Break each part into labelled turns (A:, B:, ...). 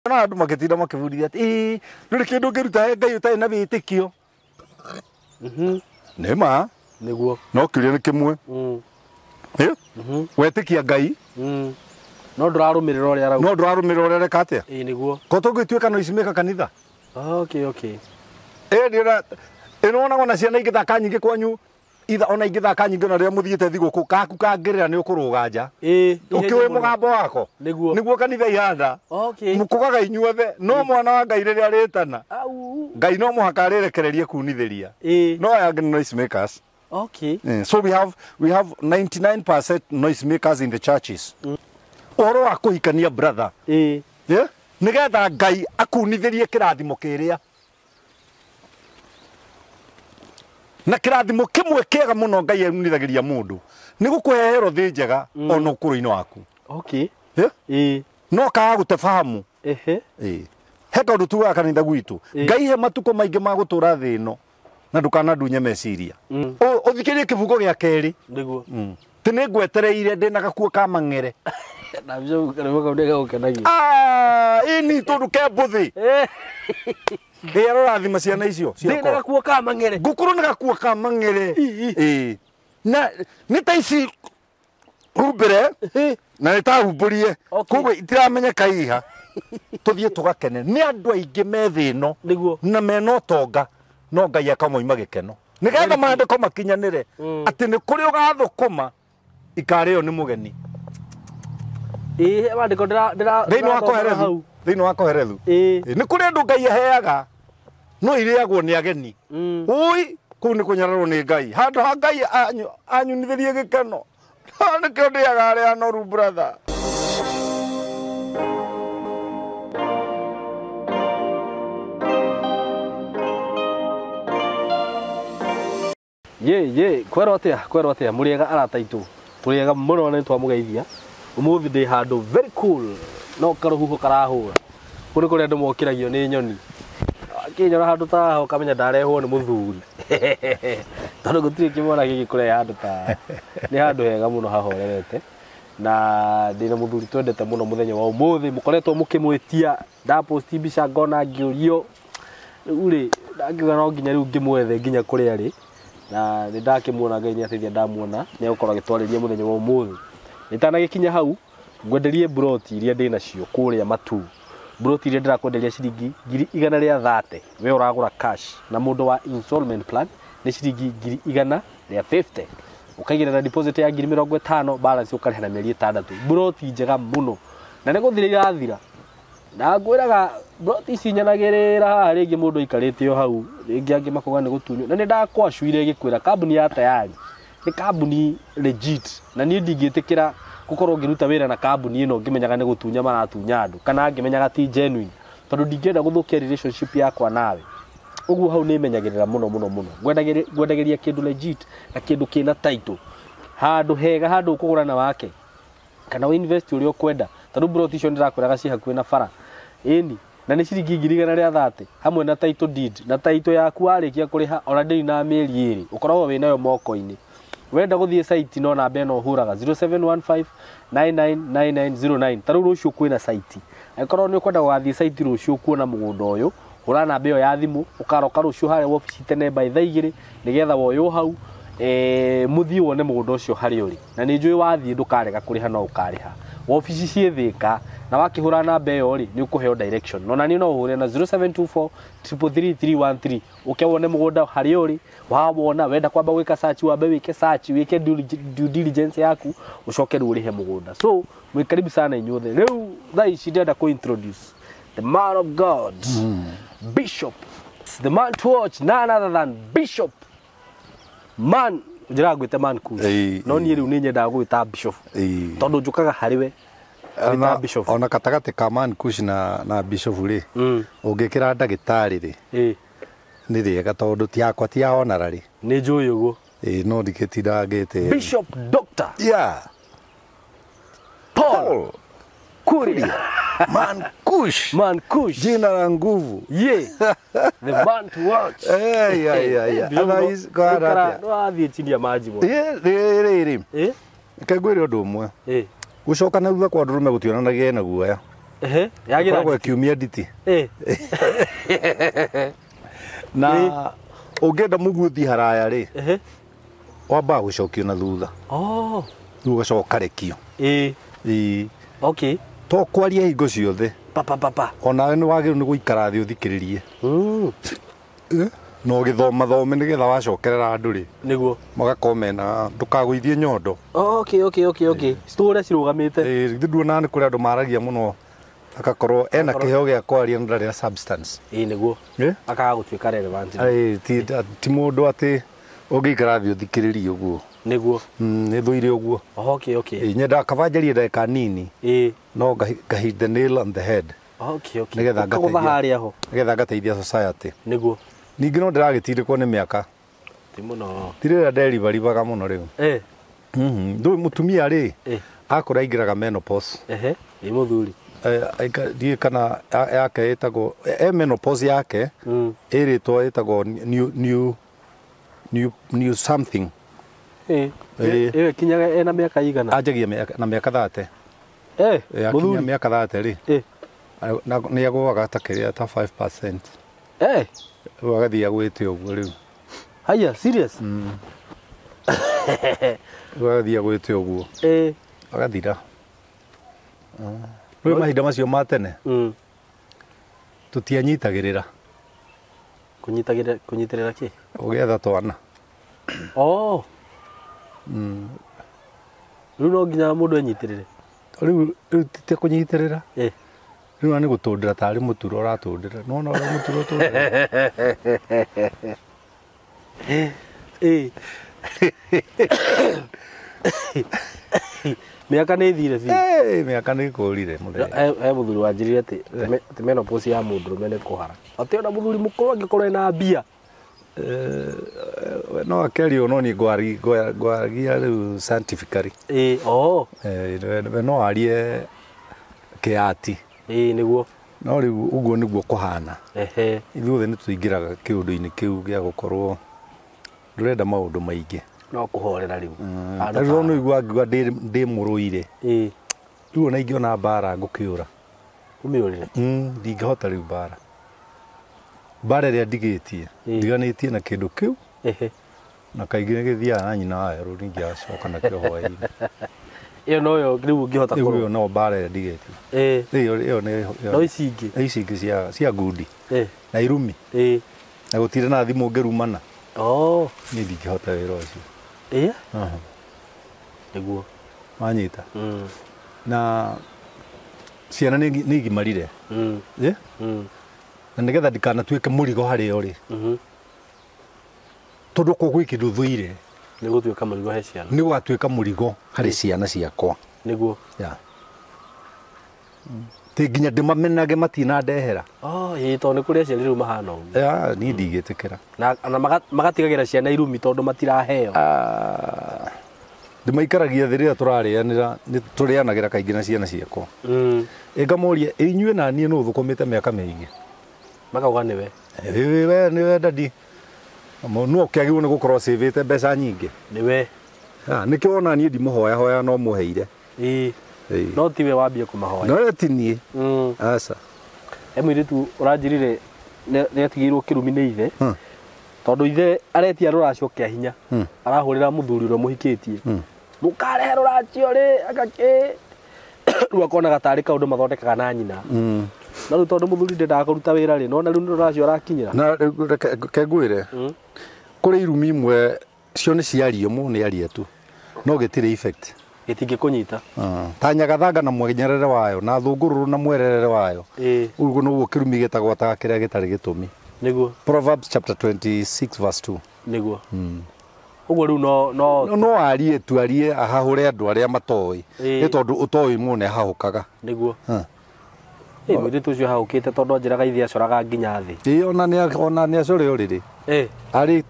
A: Na andu magetinda makibundithia ati nduri kindu ngiruta Ngai utai na witikio. Nema
B: niguo
A: no kiria ni kimwe. Wetikia Ngai.
B: No ndurarumirira uria arauga.
A: No ndurarumirira uria reka atia.
B: Niguo.
A: Ko tungituika no isimeka kanitha.
B: Okay.
A: Ndira ino ona ciana igithaka nyingi kwanyu itha ona igithaka nyingi na ria muthiite thiguku kaku kangirira ni ukuruga nja. Ukiwe mugambo wako. Niguo kanitha ihanda. Mukugaga inyuothe no mwana wa Ngai riria ritana. Ngai no muhaka rirekererie kunithiria. No aya noise makers. So we have 99% noise makers in the churches. Oro wa kuhikania brother. Nigetha Ngai akunithirie kirathimo kiria. Na kirathimo kimwe kiega muno Ngai aunithagiria mundu ni gukuhehero thi njega ona ukuru-ini waku. No kaga gutefahamu. He kaundu tugaga kanitha gwitu Ngai he matuko maingi ma gutura thi ino na ndukanandunye meciria. Uthikirie kibugo gia keri
B: niguo
A: ti ni ngwetereire ndina gakuo ka mang'ere
B: na byo karimo kaunde gukenagia
A: ini tundu ke mbuthi ndero rathima ciana icio ciako
B: ndina gakuo ka mang'ere
A: ngukuru ni gakuo ka mang'ere na ni ta ici umbire na ni ta umburie koguo itiramenyeka iha tuthie tugakene ni andu aingi methino na mena utonga no Ngai akamoima gikeno nigetha maandiko makinyanire ati ni kuri ugathukuma ikario ni mugeni
B: maandiko ndira
A: thiini wa koherethu ni kuri andu Ngai aheaga no iriagwo ni ageni ui kuu ni kunyararwo ni Ngai handu ha Ngai anyunithirie gikeno nikio ndiaga aria anoru brother.
B: Kwero atia muriega arata itu turiega muno na twamugeithia umuthi ndi handu very cool no karuhuho karahura kuri kuri andu mokiragio ni nyoni akinyora handu ta ho kamenya ndarehwo ni muthuri tondu gutiri kimona giki kure handu ta ni handu hega muno hahorerete na ndina muthuri twendete muno muthenya wa umuthi mukoretwo mukimwitia da post bica ngona ngiurio uri ndakiuga no nginya riu ngimwethe nginya kuri ari na ndakimuona Ngai ni ateithia ndamuona ni gukorwo gitwariria muthenya wa umuthi nitanagikinya hau ngwenderie broti iria ndina cio kuria matu broti iria ndirakwenderia ciringi 130 we uragura cash na mundu wa installment plan ni ciringi 150 ukaigira na deposit ya 50 balance ukariha na mieri 6 broti njega muno na niguthira irathira na ngwiraga broti cinyanagirira haha ringi mundu ikarite yo hau ringi angi makoga ni gutunyo na ni ndakwacuire gikwira kambuni ya tayari ni kambuni legit na ni ndingitikira gukorwo ngiruta wira na kambuni ino ngimenyaga ni gutunya maratunya andu kana ngimenyaga ti genuine tondu ndingenda guthukia relationship yakwa nawe uguo hau ni menyagirira muno ngwendagiria kindu legit na kindu kina title handu hega handu ukugurana wake kana we invest uri okwenda tondu broti cio ndirakwiraga ci hakuhi na bara ini na ni ciringi 130 hamwe na title deed na title yaku arikia kuriha ona ndiri na mieri 2 ukoragwo wina yo moko-ini wenda guthie site no namba eno huraga 0715999909 taru rucio kwina site akorwo ni ukwenda guthie site rucio kuona mugunda uyu hura namba iyo ya thimu ukaroka rucio hare office tene by 2 nigetha woyo hau muthie wone mugunda ucio hari uri na ni njui wathie ndukarega kuriha no ukariha office ciethika na wakihura namba iyo ri ni ukuheo direction no nani no uhure na 0724333313 ukewone mugunda hari uri wawona wenda kwamba gwika search wambe wike search wike due diligence yaku ucoke urihe mugunda so mwikaribu sana inyuothe riu thaici ndenda ku introduce the man of God Bishop the man to watch none other than Bishop man njiragwite man kush no ni riu ni nyenda gwita Bishop tondu njukaga hariwe
A: ona katagati ka man kush na Bishop ri ungikira ndagitari ri ni riega tondu tiakwa tiaona ri
B: ni njui uguo
A: no ndikitira ngite
B: Bishop Doctor Paul Kuria
A: man kush jina la nguvu
B: the man to watch
A: otherwise gara
B: no athie chini ya maji mo
A: kagwire undu umwe gucoka na thutha kwa ndurume gutionanagia na guoya yagira kwa kiumia nditi na ungenda muguthi haraya ri wamba gucokio na thutha ugacoka rekio
B: okay
A: to kwaria hingo ciothe
B: papa
A: ona ni wagiru ni guikara thi uthikiririe no githoma thome ni getha wacokerera andu ri
B: niguo
A: magakomena ndukagwithie nyondo
B: okay store cirugamite
A: nduona ni kuri andu maragia muno akakorwo ena kiheo gia kwaria ndari substance
B: niguo akaga gutuika relevant
A: ti mundu ati ungikara thi uthikiririe uguo
B: niguo
A: ni thuire uguo
B: okay
A: nyenda kabanjarie ndeka nini no hit the nail on the head nigetha ngateithia society
B: niguo
A: ningi no ndiragitirikwo ni miaka
B: ti muno
A: tirira deribaribaga muno riu ndu mutumia ri akora ingiraga menopause
B: ni muthuri
A: die kana yake itago menopause yake iritwo itago new something
B: kinyaga ena miaka igana
A: ajagia na miaka 30 muthuri miaka 30 ri ni agwaga takiria ta 5% wagathia gwite uguo riu
B: haya serious
A: wagathia gwite uguo wagathira riu mahinda macio ma tene tutianyitagirira
B: kunyitirira ki
A: ugetha twana
B: riu no nginya mundu anyitirire
A: riu tite kunyitirira riu ni gutundira tari muturo uratundira no no muturo tundira
B: miaka ni thire
A: miaka ni kurire
B: muthuri wanjirire ati menopause ya mundu mene kuhara ati ona muthuri mukuru angikorwo na mbia
A: no akerio no ni gwagia riu scientifically no arie kiati
B: niguo
A: no riu uguo niguo kuhana ithuothe ni tuingiraga kiundu-ini kiu gia gukorwo ndurenda maundu maingi
B: no kuhorera riu
A: riu no igua ngigua ndi muruire riu ona ingiona mbara ngukiura
B: umiurire
A: ndingihota riu mbara iria ndigitie ndiganitie na kindu kiu na kaingi ni githiaga na nyina wayo riu ningiacoka nakio hwaini
B: iyo no yo riu ngihota
A: kuruga iyo no mbara iria ndigitie iyo
B: no icingi
A: cia ngundi na irumi na gutire na thimu ngirumana ni ndingihota wira ucio
B: niguo
A: manyita na ciana ni igimarire na nigetha ndikanatuike murigo hario ri tondu kugwi kindu thuire
B: ni gutuika murigo he ciana
A: ni gwatuika murigo hari ciana ciakwa
B: niguo
A: ti nginya ndimamenage matina ndehera
B: tondu ni kuria ciana riu mahana uguo
A: ni ndigitikira
B: na magatigagira ciana irumi tondu matiraheo
A: ndimaikaragia thi riria turarianira ni turianagira kaingi na ciana ciakwa ngamoria inyue na nie no thukumite miaka mingi
B: makauga niwe
A: niwe dadi no kiagirwo ni gukorwo savete mbeca nyingi
B: niwe
A: nikio ona nie ndimuhoya no muheire
B: no tiwe wambie kumahoya
A: no tinie asa
B: emiritu uranjirire ni atigirwo kirumi ni ithe tondu ithe aretia ruracio hinya arahurira muthuri ro muhikitie mukarehe ruracio ri akake ru akona gatari kaundu mathondekaga na nyina na ru tondu muthuri ndendaga kuruta wira ri no na ru ruracio arakinyira
A: na kengwire kuri irumi imwe cio ni ciario mu ni arietu no gitire effect
B: gitingi kunyita
A: ta nyagathanga na mwenyerere wayo na thungururu na mwererere wayo uguo no kirumi gitagwa ta kiria gitari gitumi
B: niguo
A: Proverbs chapter 26 verse 2
B: niguo uguo riu no
A: arie ahahure andu aria matoi ni tondu utoi mune hahukaga
B: niguo mwiritu ucio hahukite tondu njiraga ithi acoraga nginya thi
A: ona ni acore uriri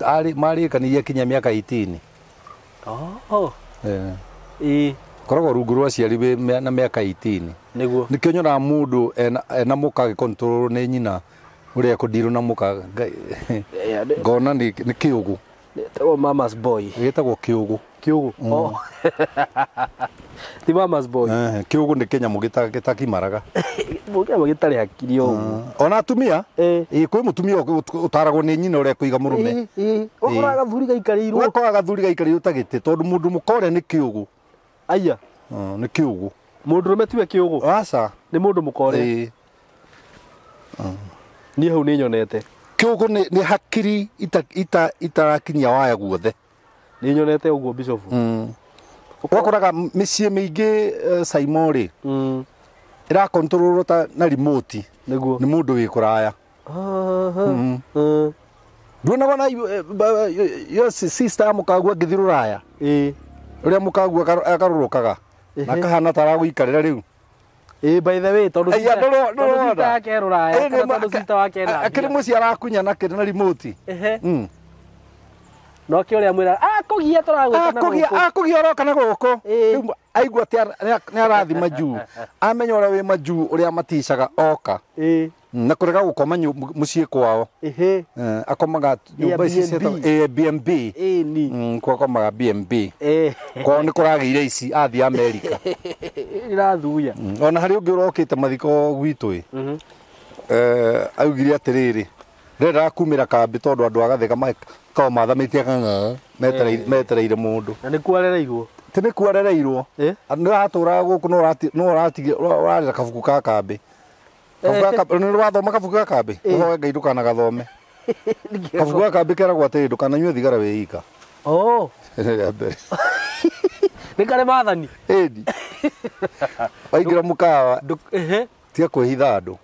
A: ari marikanirie kinya miaka 18 koragwo rungu rwa ciari na miaka 18
B: niguo
A: nikio nyonaga mundu ena muka gikontrol ni nyina uria kudiru na muka ngona ni kiugu
B: tagwo mama's boy
A: gitagwo kiugu
B: ti mama's boy
A: kiugo ni Kenya gitakimaraga
B: mugia magitari hakiri o
A: ona atumia kwi mutumia utaragwo ni nyina uria kuiga murume
B: ukora gathuri gaikarirwo
A: ukora gathuri gaikarirwo tagite tondu mundu mukore ni kiugo
B: aya
A: ni kiugo
B: mundurume tiwe kiugo
A: aca
B: ni mundu mukore ni hau ni nyonete
A: kiugo ni hakiri itarakinyia waya guothe
B: ni nyonete uguo bishop
A: wakoraga micie mingi Saimori ira control ta na remote
B: niguo
A: ni mundu wi kuraya nduna wana yo sister mukagua ngithiruraya uria mukagua akarurukaga na kahana taraguikarira riu
B: by the way tondu sister yake ruraya tondu sister wake na
A: akiri muci arakunya na kiri na remote
B: no kä å rä a mwä ra akugia
A: akugia oroka na gå aigua nä arathima juu amenya å rä a wä majuu å rä a maticaga oka na kå rega gå koma må ciä kwao akomaga nyå ici BNB kwa akomaga BNB kwao nä kå ragä ire ici athi Amerika
B: irathuya
A: ona harä å ngä å rokä te mathiko gwitå augire atä rä rä renda kumä ra kambä tondå andå agathega kao mathamä tie kanga metereire må ndå
B: na nä kwarereirwo
A: tä nä kwarereirwo nä ratå raga gå kå no å kabuku ka kambä nä wathoma kabuku ka kambä å hoe Ngai ndå kana gathome kabuku ka kambä keragwo atä ndå kana nyue thigara wä ika
B: nä karä mathani
A: waingä ra må kawa tiga kwä hitha andå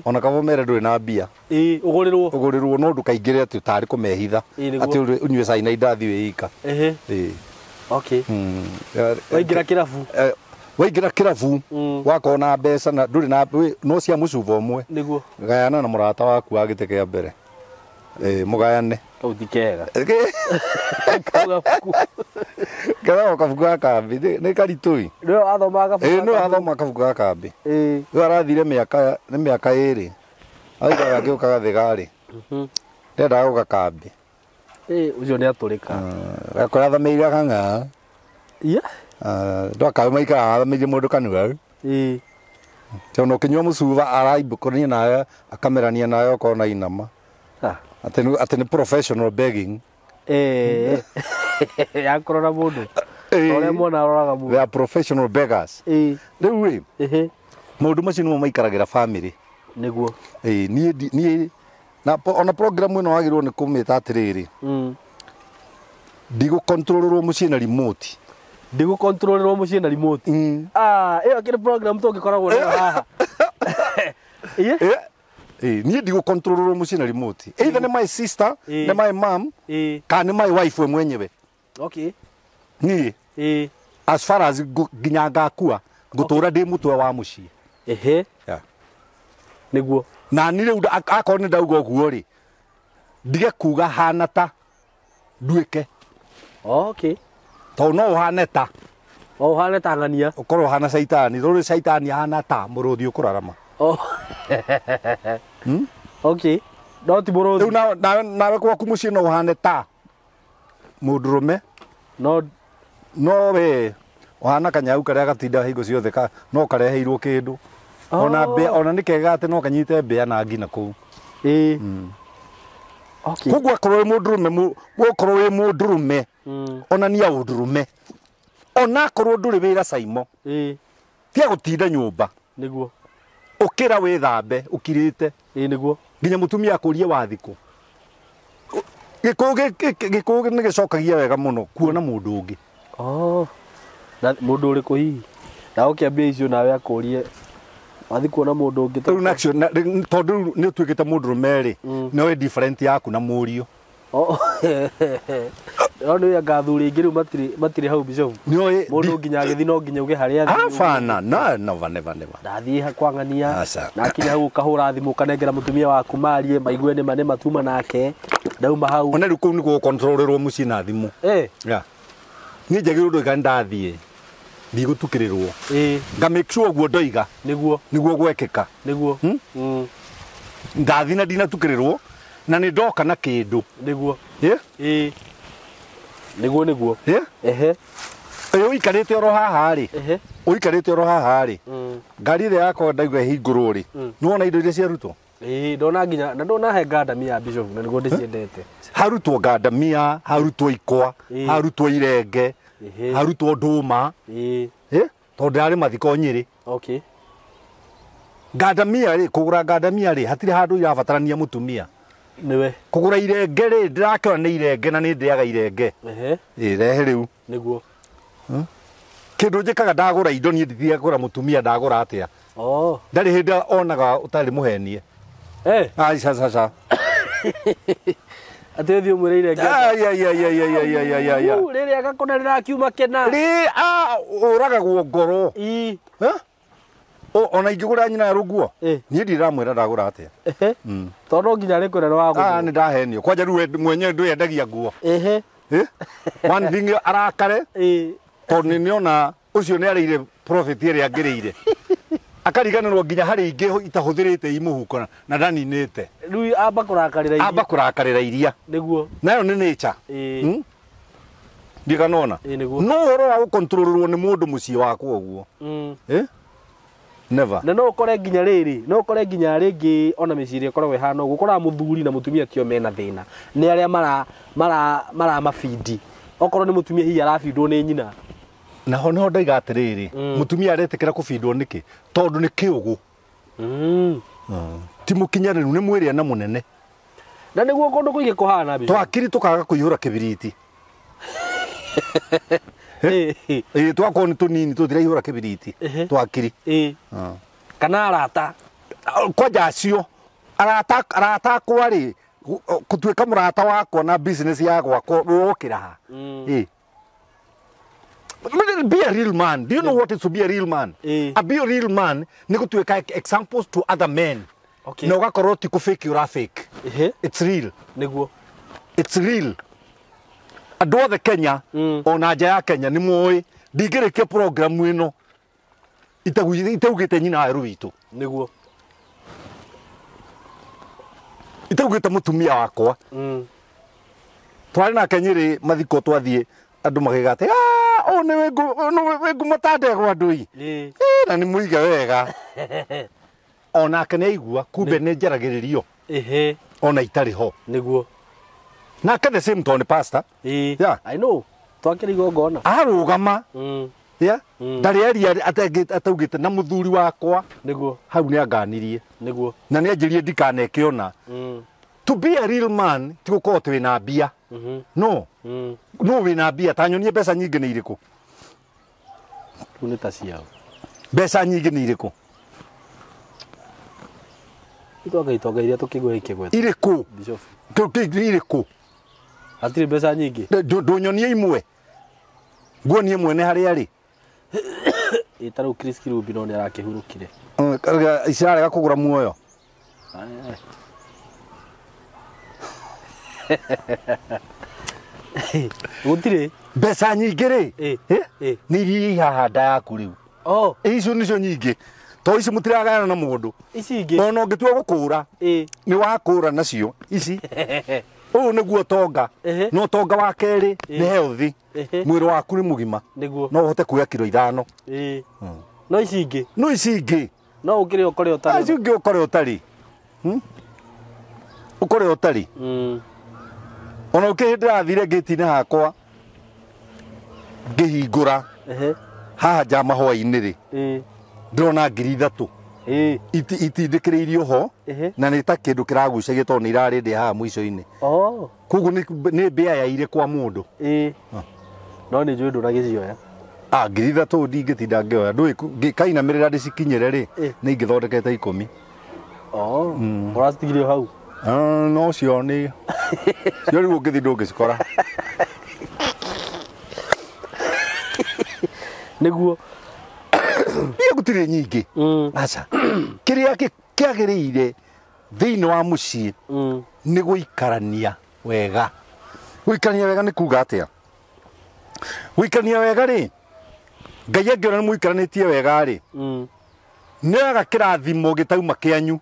A: ona kavomere ndå na mbia
B: å gå rä rwo
A: no ndå kaingä re atä tarä kå mehitha atä å nyue caina indathi wä ika waingä ra kä rabu wakorwo na mbeca na ndå rä na no cia må cuba å mwe gayana na må rata waku wa gä tä kä a mbere må gayane
B: kau ti kega
A: keragwo kabuku ga kambä nä karitå
B: nä
A: wathoma kabuku ga kambä rä arathire nä mä aka ä rä aigaga ngä å ka gathigarä ndendaga gå gakambä
B: å cio nä atå rä ka
A: gakora thamä ire kang'a ndå akaä maikaraga athamä ire må ndå kanua tondå å kä nyua må cuba araibå kå rania nawe akamerania nawe okorwo na inama atä nä professional begging
B: yakorora må ndå å mwana aroraga må
A: they are professional beggars rä u rä må ndå macio nä mo maikaragä ra bamĩrĩ
B: nĩguo
A: niĩ na ona program ĩno wagĩrĩirwo nĩ kũmĩta atĩrĩrĩ ndigũ controlrwo mũciĩ na remote
B: ndigũ controlrwo mũciĩ na remote ĩyo kĩrĩ program tũngĩkoragwo nayo haha
A: niĩ ndigũ controlrwo mũciĩ na remote either nĩ my sister nĩ my mom kana nĩ my wife we mwenyewe niĩ as far as nginya ngakua ngũtũra ndĩ mũtwe wa mũciĩ
B: nĩguo
A: na nĩ rĩu akorwo nĩ ndauga ũguo rĩ ndige kuga hana ta nduĩke tondũ no ũhane ta
B: ng'ania
A: ũkorwo ũhana caitani rũrĩ caitani ahana ta mũrũthi ũkũrarama
B: no ti mũrũthi
A: rĩu nawe gwaku mũciĩ no ũhane ta mũndũrũme no we ũhana kanyau karĩa gatinda hingo ciothe no kareheirwo kĩndũ ona nĩ kega atĩ no kanyite mbĩa na ngina kũu koguo akorwo wĩ mũndũrũme gũkorwo wĩ mũndũrũme onania ũndũrũme ona akorwo ndũrĩ wĩra caimo tia gũtinda nyũmba
B: nĩguo
A: ũkĩra wĩthambe ũkirĩte
B: nĩguo
A: nginya mũtumia akũrie wathikũ gĩkũyũ nĩ gĩcokagia wega mũno kuona mũndũ ũngĩ
B: mũndũ ũrĩkũ hihi na ũkĩambia icio nawe akũrie wathi kuona mũndũ ũngĩ
A: tondũ nĩ ũtuĩkĩte mũndũrũme rĩ nĩwe different yaku na mũriũ
B: no nĩ ngathuri ingĩ rĩu matirĩ hau bishop mũndũ nginya agĩthi no nginya uge harĩa
A: afana never
B: ndathiĩ kwa ng'ania na kinya hau kahũra thimũ kanengera mũtumia waku marie maigue nĩ matuma nake ndauma hau
A: ona rĩu kũu nĩguo controlrwo mũciĩ na thimũ niĩ njagĩrĩirwo ndũiga ndathiĩ ndigũtukĩrĩrwo nga make sure guo ndoiga
B: nĩguo
A: gwekĩka
B: nĩguo
A: ndathi na ndinatukĩrĩrwo na nĩ ndoka na kĩndũ
B: nĩguo nĩguo
A: ũyũ ikarite oro haha ri uikarite oro haha ri ngari ria yakwa ndaigua hingurwo ri nuona indo iria ciarutwo
B: ndona nginya na ndona he ngandamia Bishop na niguo ndiciendete
A: harutwo ngandamia harutwo ikwa harutwo irenge harutwo nduma tondu ndari mathiko Nyeri
B: okay
A: ngandamia ri kugura ngandamia ri hatire handu irabatarania mutumia
B: niwe
A: kugura irenge ri ndirakira ni irenge na ni ndiaga irenge rehe riu
B: niguo
A: kindu njikaga ndagura indo ni ndithia kugura mutumia ndagura atia ndari hindi onaga utari muhenie ai sasa
B: atethi umwire irenge
A: ya
B: riri agakona rirakiuma kena
A: uragagwo ngoro ona ingigura nyina ruguo ni ndiramwira ndagura atia
B: tondu nginya rikwira rwa
A: ni ndahenio kwanja riu mwenyewe nduendagia nguo one thing arakare tondu niona ucio ni arire profit iri angirire akariganirwo nginya hari ingi itahuthirite imuhuko na ndaninite
B: riu amba kurakarira
A: iria
B: niguo
A: nayo ni nature ndiganona no oro wa controlrwo ni mundu mucie wakwa uguo never
B: no ukore nginya riri no ukore nginya ringi ona miciria korwo we hano gukora muthuri na mutumia tio mena thina ni aria mara mafidi okorwo ni mutumia hihi arafidwo ni nyina
A: naho no ndaiga atiriri mutumia aretekera kubidwo niki tondu ni kiugu ti mukinyariru ni mwiri na munene
B: na niguo kundu kuige kuhana bi
A: twakiri tukaga kuihura kibiriti twakoni tunini tutiraihura kibiriti twakiri
B: kana arata
A: kwaja acio arata kwari kutuika murata wakwa na business yakwa rokira ha be a real man. Do you know what is to be a real man? Be a real man ni kutuika examples to other men.
B: Okay.
A: Na ugakorwo ti ku fake ura fake. It's real.
B: Niguo.
A: It's real. Andu othe Kenya ona nja ya Kenya ni muoi ndingirikia program ino itaugite nyina aru witu.
B: Niguo.
A: Itaugite mutumia wakwa. Twari na Kenyeri mathiko twathie andu magigate ni wengu matande gwa ndui na ni muiga wega ona kene igua kumbe ni njaragiririo ona itari ho
B: niguo
A: na kene same tone pastor
B: yeah I know twakirigo ngona
A: arugama yeah ndari aria ataugite na muthuri wakwa
B: niguo
A: hau ni anganirie
B: niguo
A: na ni anjirie ndikaneke ona to be a real man ti gukorwo twina mbia no no wina mbia tanyonie pesa nyingi ni iriku
B: tune ta ciao
A: pesa nyingi ni iriku
B: itoga iria tukigwe ikigweta
A: iriku
B: Bishop
A: iriku
B: atiri pesa nyingi
A: ndunyonie imwe nguonie mwene hari ari
B: itaru Chris Kirubi no ni arakihurukire
A: isirarega kugura muoyo
B: gutire
A: mbeca nyingi ri ni iria haha nda yaku riu icio nicio nyingi to ici mutiragayana na mundu
B: ici ingi
A: ona ungitua gukura ni wakura nacio ici uyu niguo tonga no tonga wa keri ni healthy mwiri waku ni mugima
B: niguo
A: no uhote kuya kilo 5
B: no ici ingi no ukire ukore utari
A: ici ingi ukore utari ukore utari ona ukihindira thire gate-ini hakwa ngihingura haha nja mahwa-ini ri ndirona 3,000 itindikiriirio ho na ni ta kindu kiragucagia tondu ni irari ndi haha mwico-ini koguo ni mbia yaire kwa mundu
B: no ni njui ndunagicioya
A: 3,000 ndingitinda ngioya ndui kainamirira ndicikinyire ri ni ingithondekete 10
B: uracitigirio hau
A: no cio ni cio riu ungithi ndungicikora
B: niguo
A: bia gutire nyingi aca kiria kiagiriire thiini wa mucii ni guikarania wega ni kuga atia guikarania wega ri Ngai angiona ni muikaranitie wega ri ni agakirathimo gitauma kianyu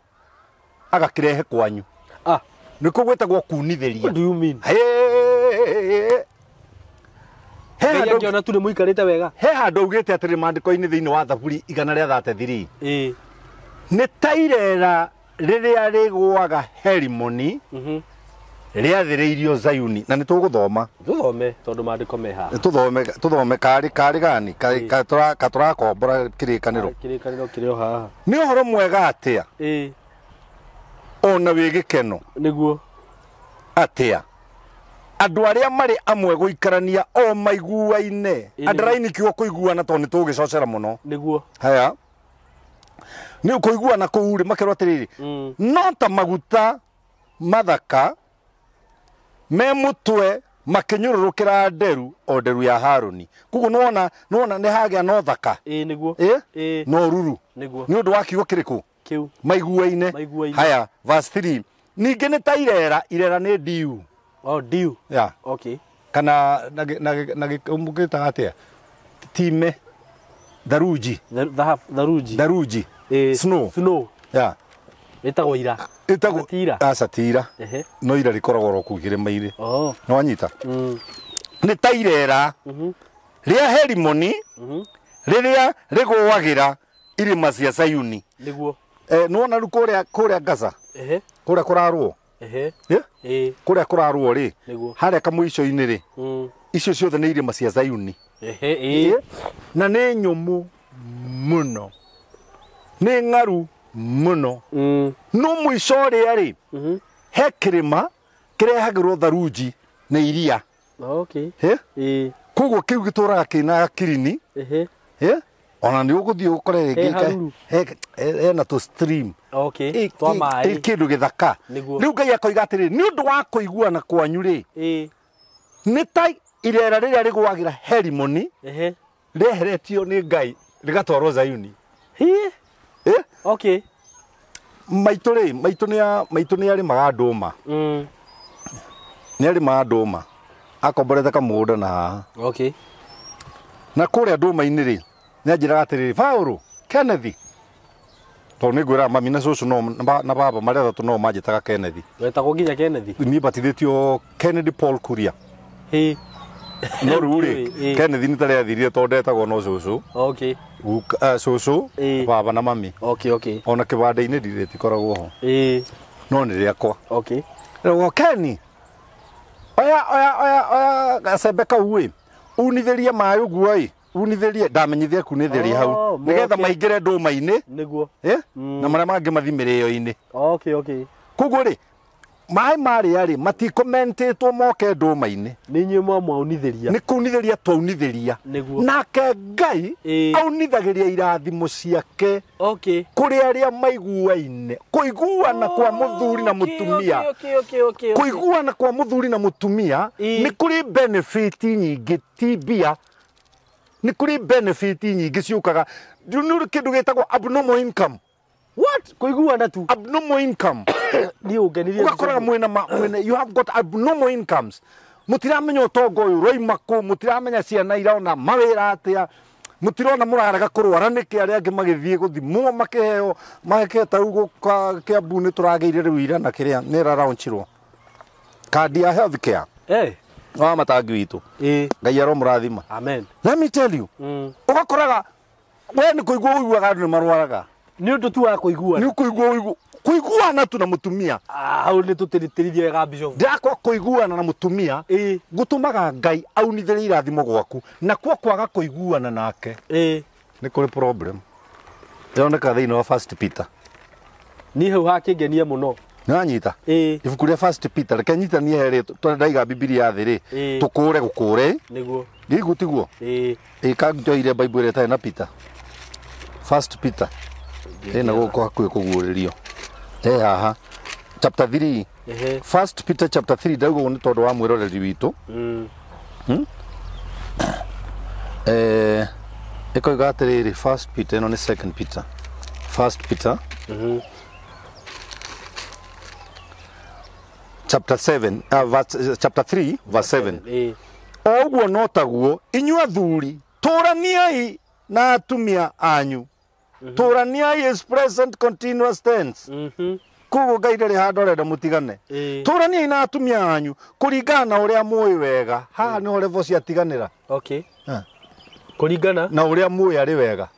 A: agakirehe kwanyu niko gwetagwo kunithiria.
B: What do you mean? he handå ngiona tu nä må ikarä te wega
A: he handå ugä te atä rä mandä-ko-inä thä-inä wa thaburi 133 nä ta irera rä rä a rä gwaga Herimoni rä athä rä irio Zayuni na nä tå gå thoma
B: tå thome tondå mandä ko meha
A: tå thome karä gani katå rakombora kä rä kanä ro
B: kä rä o haha
A: nä å horo mwega atä a ona wä gä keno
B: nä guo
A: atä a andå arä a marä amwe gå ikarania o maiguaine andaraini kiugo kå iguana tondå nä tå gä cocera må no
B: nä guo
A: haya nä kå iguana kå u rä makerwo atä rä rä no ta maguta mathaka me mũtwe makä rå kä ra nderu o nderu ya Haroni koguo nä wona nä hagä a no thaka
B: nä guo
A: no ruru
B: nä guo
A: nä å ndå wa kiugo kä rä kå
B: kä u
A: maiguaine haya verse 3 ningä nä ta irera nä ndiu
B: diu
A: yeah.
B: Okay
A: kana na gä taga atä a time tharuji
B: snow
A: yeah.
B: ĩtagwo ira
A: acatira no ira rĩkoragwo ro kũu kĩrĩma-inĩ nĩ wanyita nĩ ta irera rĩa Herimoni rĩrĩa rĩgũagĩra irĩma cia Zayuni
B: nĩguo
A: nĩ wona rĩu kũrĩa Gaza kũrĩa kũrarwo kũrĩa kũrarwo rĩ harĩa kamũico-inĩ rĩ icio ciothe nĩ irĩma cia Zayuni na nĩ nyũmũ mũno nĩ ng'aru muno no mũico rĩa rĩ he kĩrĩma kĩrehagĩrwo tharuji nĩ iria koguo kĩu gĩtũraga kĩna kirini ona nĩ ũgũthiĩ ũkore rĩngĩ hena tũ stream kĩndũ gĩthaka rĩu Ngai akoiga atĩrĩ nĩ ũndũ wa kũiguana kwanyu rĩ nĩ ta irera rĩrĩa rĩgũagĩra Herimoni rĩeheretio nĩ Ngai rĩgatwarwo Zayuni
B: okay
A: maitũ nĩ arĩmaga ndũma nĩ arĩmaga ndũma akomborete kamũgũnda na haha na kũrĩa ndũma-inĩ rĩ nĩ anjĩraga atĩrĩrĩ Paũlũ Kenneth tondũ nĩ ngwĩraga mami na cũcũ na baba marĩa atatũ no manjĩtaga Kenneth
B: wetagwo nginya Kenneth
A: niĩ mbatithĩtio Kennedy Paul Kuria no rĩu rĩ Kenneth nĩ tarĩa thirire tondũ ndetagwo no cũcũ cũcũ baba na mami ona kĩbande-inĩ ndirĩ tikoragwo ho no nĩ rĩakwa rĩgwo Kenny oya gacembe kau ĩ unithĩrie maĩ ũguo ĩ unithĩrie ndamenyithia kunithĩria hau nĩgetha maingĩre ndũma-inĩ na marĩa mangĩ mathi mĩrĩo-inĩ koguo rĩ maĩ marĩa rĩ matikomentĩtwo moke ndũma-inĩ
B: nĩ inyuĩ mwaunithĩria
A: nĩ kunithĩria twaunithĩria nake Ngai aunithagĩria irathimo ciake kũrĩ arĩa maiguaine kũiguana kwa mũthuri na mũtumia kũiguana kwa mũthuri na mũtumia nĩ kũrĩ benefit nyingĩ ti mbia nĩ kũrĩ benefit nyingĩ ciũkaga nĩ kĩndũ gĩtagwo abnormal income
B: what kũiguana tu
A: abnormal income
B: ni ũngenirie
A: ugakoraga mwena you have got abnormal incomes mutiramenya ũtonga ũyũ roima kũ mutiramenya ciana irona mawĩra atĩa mutirona mũraraga kũrwara nĩkĩ arĩa angĩ magĩthiĩ gũthimwo makĩheo makĩheta rĩu Kĩambu nĩ tũragĩire rĩu ira na kĩrĩa nĩ ĩraraunchirwo kandi ya health care wa matangi witũ Ngai aromũrathima
B: amen
A: let me tell you ugakoraga we nĩ kũigua ũiguaga andũ nĩ marwaraga
B: nĩ ũndũ tu wa kũiguana
A: nĩ kũiguana tu na mũtumia
B: hau nĩ tũtĩrithie wega bishop
A: ndakwa kũiguana na mũtumia gũtũmaga Ngai aunithĩrie irathimo gwaku na kwaga kũiguana nake nĩ kũrĩ problem yoneka thĩinĩ wa First Peter
B: niĩ hau hakĩngenia mũno
A: nanyita ibuku rĩa First Peter reke nyitanie rĩ ndaiga Biblia thĩ rĩ tũkũre gũkũre
B: nĩguo
A: nĩguo tiguo kanjoire Bible ĩrĩa na Peter First Peter ĩna gũkũ hakuhĩ kũguũrĩrio haha chapter 3 First Peter chapter 3 ndauga nĩ tondũ wa mwĩroreri witũ ĩkoiga atĩrĩrĩ First Peter ĩno nĩ Second Peter First Peter chapter 7 chapter 3 verse 7 oguo no taguo inyuĩ athuri tũraniai na atumia anyu tũraniai is present continuous tense Koguo Ngai ndari handu arenda mutigane. Turania ina atumia anyu kuringana na uria muyi wega. Haha ni hore voci atiganira.
B: Okay. Kuringana
A: na uria muyi ari wega.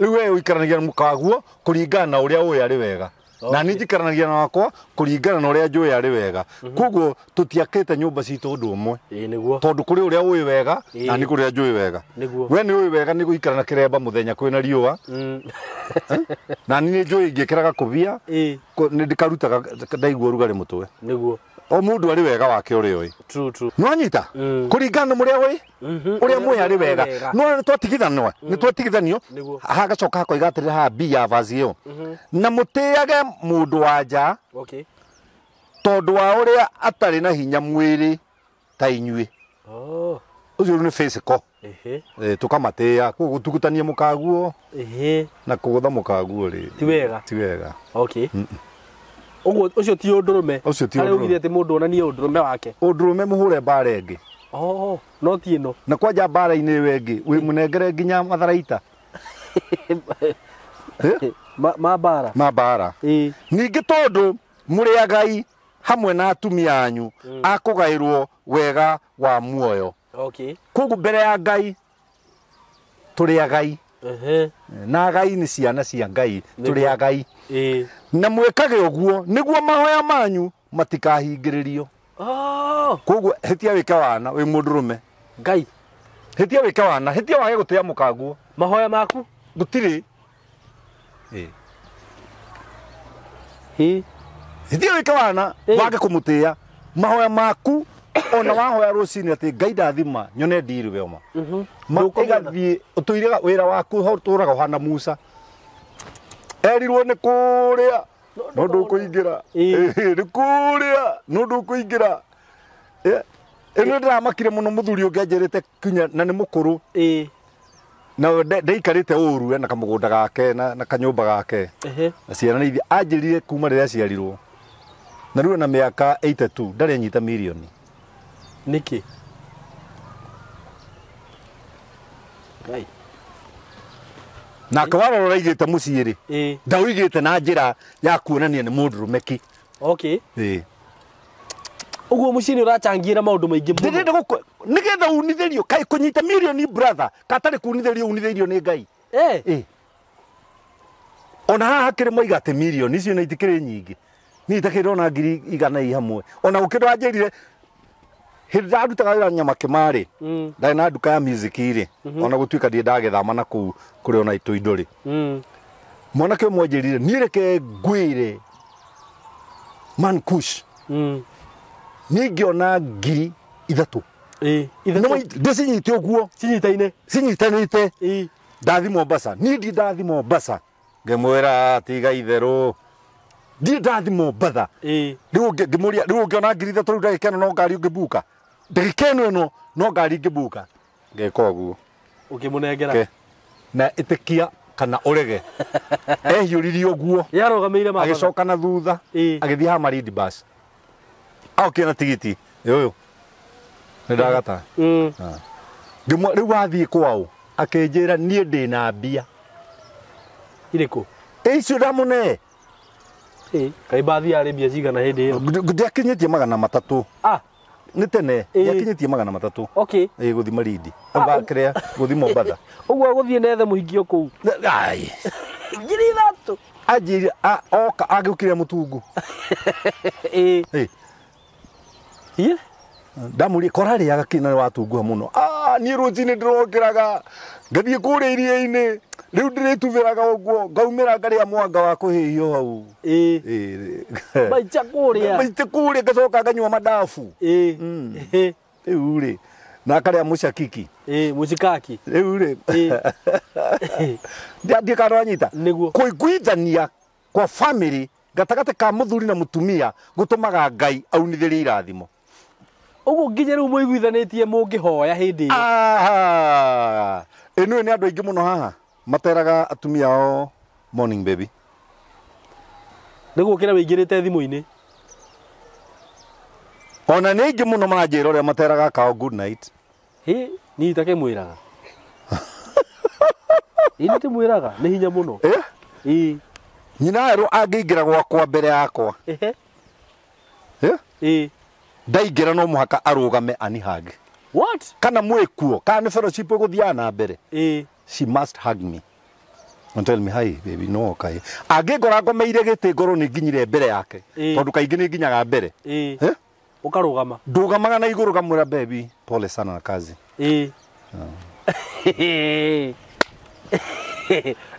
A: Riu we uikaranagia na mukaguo kuringana na uria uyi ari wega. Na ni njikaranagia na wakwa kuringana na uria njui ari wega. Koguo tutiakite nyumba citu undu umwe.
B: Niguo.
A: Tondu kuri uria uyi wega na ni kuri njui wega. We ni uyi wega ni guikarana kiremba muthenya kwina riua. Na ni njui ngikiraga kubia. Ni ndikarutaga ndaigua urugari mutwe.
B: Niguo.
A: O mundu ari wega wake uri oi.
B: True.
A: No anyita kuringana na muria wi uria muyi ari wega. No ni twatigithanwa ni twatigithanio haga coka ko igatirira ha bia vazi iyo na mutiage mundu wanja.
B: Okay.
A: Tondu wa uria atari na hinya mwiri ta inyui. Ucio ni physical. Tukamatea gutugutania mukaguo. Na kugutha mukaguo ri. Ti wega.
B: Okay. Ucio ti undurume. Ari ugire ati mundu onanie undurume wake.
A: Undurume muhure bara ingi.
B: No ti ino.
A: Na kwanja bara-ini wengi wi munengere nginya matharaita. Mabara. Ningi tondu muri agai hamwe na atumia anyu akugairwo wega wa muoyo.
B: Okay.
A: Koguo mbere ya Ngai turi agai. Na agai ni ciana cia Ngai turi agai. Na mwekage uguo niguo mahoya manyu matikahingiririo. Koguo hetia wika wana wi mundurume.
B: Ngai.
A: Hetia wika wana, hetia wage gutia mukaguo.
B: Mahoya maku
A: gutiri. Hetia wika wana wage kumutia. Mahoya maku ona wahoya rucini ati Ngai ndathima nyone ndiru we oma. Igathie utuirega wira waku ho turaga hana Musa. Erirwo ni kuria no ndukuingira. Ni kuria no ndukuingira. Eno ndiramakire muno muthuri ungianjerete kinya na ni mukuru. Na ndaikarite uru na kamugunda gake na kanyumba gake. Ciana ni ithia anjirire kuma riria ciarirwo. Na riu na miaka 82 ndari nyita milioni.
B: Niki. Ngai.
A: Na kwaro raigite muciiri. Ndawigite na njira ya kuonania ni mundurume ki.
B: Okay. Uguo mucini urachangira maundu maingi muno.
A: Ndinde nigetha unitherio kai kunyita milioni brother katari kunitherio unitherio ni Ngai. Ona haha kiri moigate milioni icio na itikiri nyingi. Ni itakirona ngiri igana i hamwe. Ona ukirwa njirire hinda ndutaga wira nyama kimari. Ndai na nduka ya music iri. Ona gutuika ndi ndagethama na kuri ona itu induri. Mwanake umwe njirire ni reke ngwire man kush. Ningiona ngiri ithatu. Ndicinyite uguo. Cinyitanite. Ndathi Mombasa. Ni ndi ndathi Mombasa. Ngemwira atiga itheru. Ndi ndathi Mombasa. Riu ngimuria riu ngiona ngiri ithatu riu ndagikeno no ngari ungibuka. Ndagikeno ino no ngari ungibuka. Ngeka uguo.
B: Ukimunengera.
A: Na itikia kana urege. Ehiyuririe uguo.
B: Yarugameire mababa.
A: Agicoka na thutha. Agithii ha Marindi bus. Kina tigiti yoyo ndagata ngimwa riu wathie kwao akenjira nie ndi na mbia
B: iriku
A: icio ndamune
B: kai bathi ari mbia cigana hindi iyo
A: ndiakinyitie 300 ni tene ndiakinyitie 300
B: okay
A: guthi Marindi amba kiria guthi Mombasa
B: uguo guthie nethe muhingio kuu
A: ai
B: ngiri ithatu
A: ajiri oka agukire mutungu Ndamuri korari agakina watunguha muno. Ni rucini ndirongeraga ngathie kuria iria-ini riu ndirituviraga uguo ngaumira ngaria mwanga wa kuhihio hau. Maita kuria ngacoka nganyua madafu. Riu ri na karia mucakiki.
B: Mucikaki.
A: Riu ri. Ndi karwanyita. Kuiguithania kwa family gatagate ka muthuri na mutumia gutumaga Ngai aunithirie irathimo.
B: Uguo nginya riu muiguithanitie mungihoya hindi iyo.
A: Eno ni andu aingi muno haha materaga atumia ao morning baby.
B: Niguo kira wingirite thimu-ini.
A: Ona ni aingi muno manjira uria materaga kao good night.
B: Ni itake mwiraga. Ini te mwiraga ni hinya muno.
A: nyina ero angĩingĩra gwakwa mbere yakwa ndaingĩra no mũhaka arũgame anihag.
B: What?
A: Kana mwĩkuo kana nĩ fellowship ĩgũthiaga na mbere. She must hug me and tell me hi baby no okay. Angĩngora ngomeire gĩtĩ ngoro nĩ nginyire mbere yake tondũ kaingĩ nĩ nginyaga mbere.
B: Ũkarũgama.
A: Ndũgamaga na igũrũ ngamwĩra baby pole sana na kazi.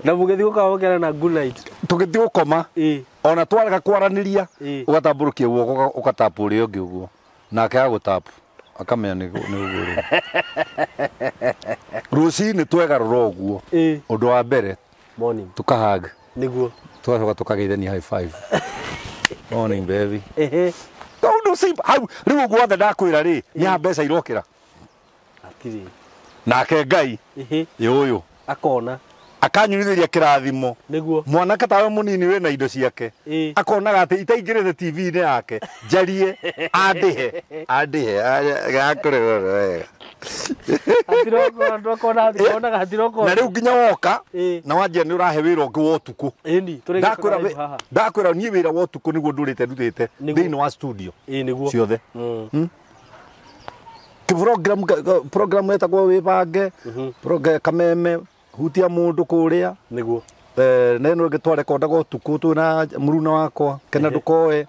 B: Na mũgĩthiĩ gũkahokera na good night.
A: Tũgĩthiĩ gũkoma ona twarega kwaranĩria ũgatambũrũkia guoko ũgatapu ũrĩa ũngĩ ũguo nake agũtapu akamenya nĩ ũguo. Rũcinĩ twegarũra ũguo ũndũ wa mbere
B: morning
A: tukahag
B: nĩguo
A: twacoka tukageithania high five. Morning baby. Tondu simba hau rĩu guothe ndakwĩra rĩ nĩ mbeca irokĩra
B: atiri
A: nake Ngai yũyũ
B: akona
A: akanyunithĩria kĩrathimo
B: nĩguo
A: mwanake tawe mũnini wĩna indo ciake akonaga atĩ itaingĩrĩte TV-inĩ yake njarie andĩhe gakũrĩrwo wega na rĩu nginya woka na wanjia nĩ ũrahe wĩra ũngĩ wa ũtukũ. Ndakwĩra niĩ wĩra wa ũtukũ nĩguo ndũrĩte ndutĩte thĩinĩ wa studio ciothe. Program yetagwo wĩbange kameme hutia mũndũ kũrĩa nĩguo neno ngĩtware kondaga ũtukũ twĩna mũruna wakwa kena ndũkoe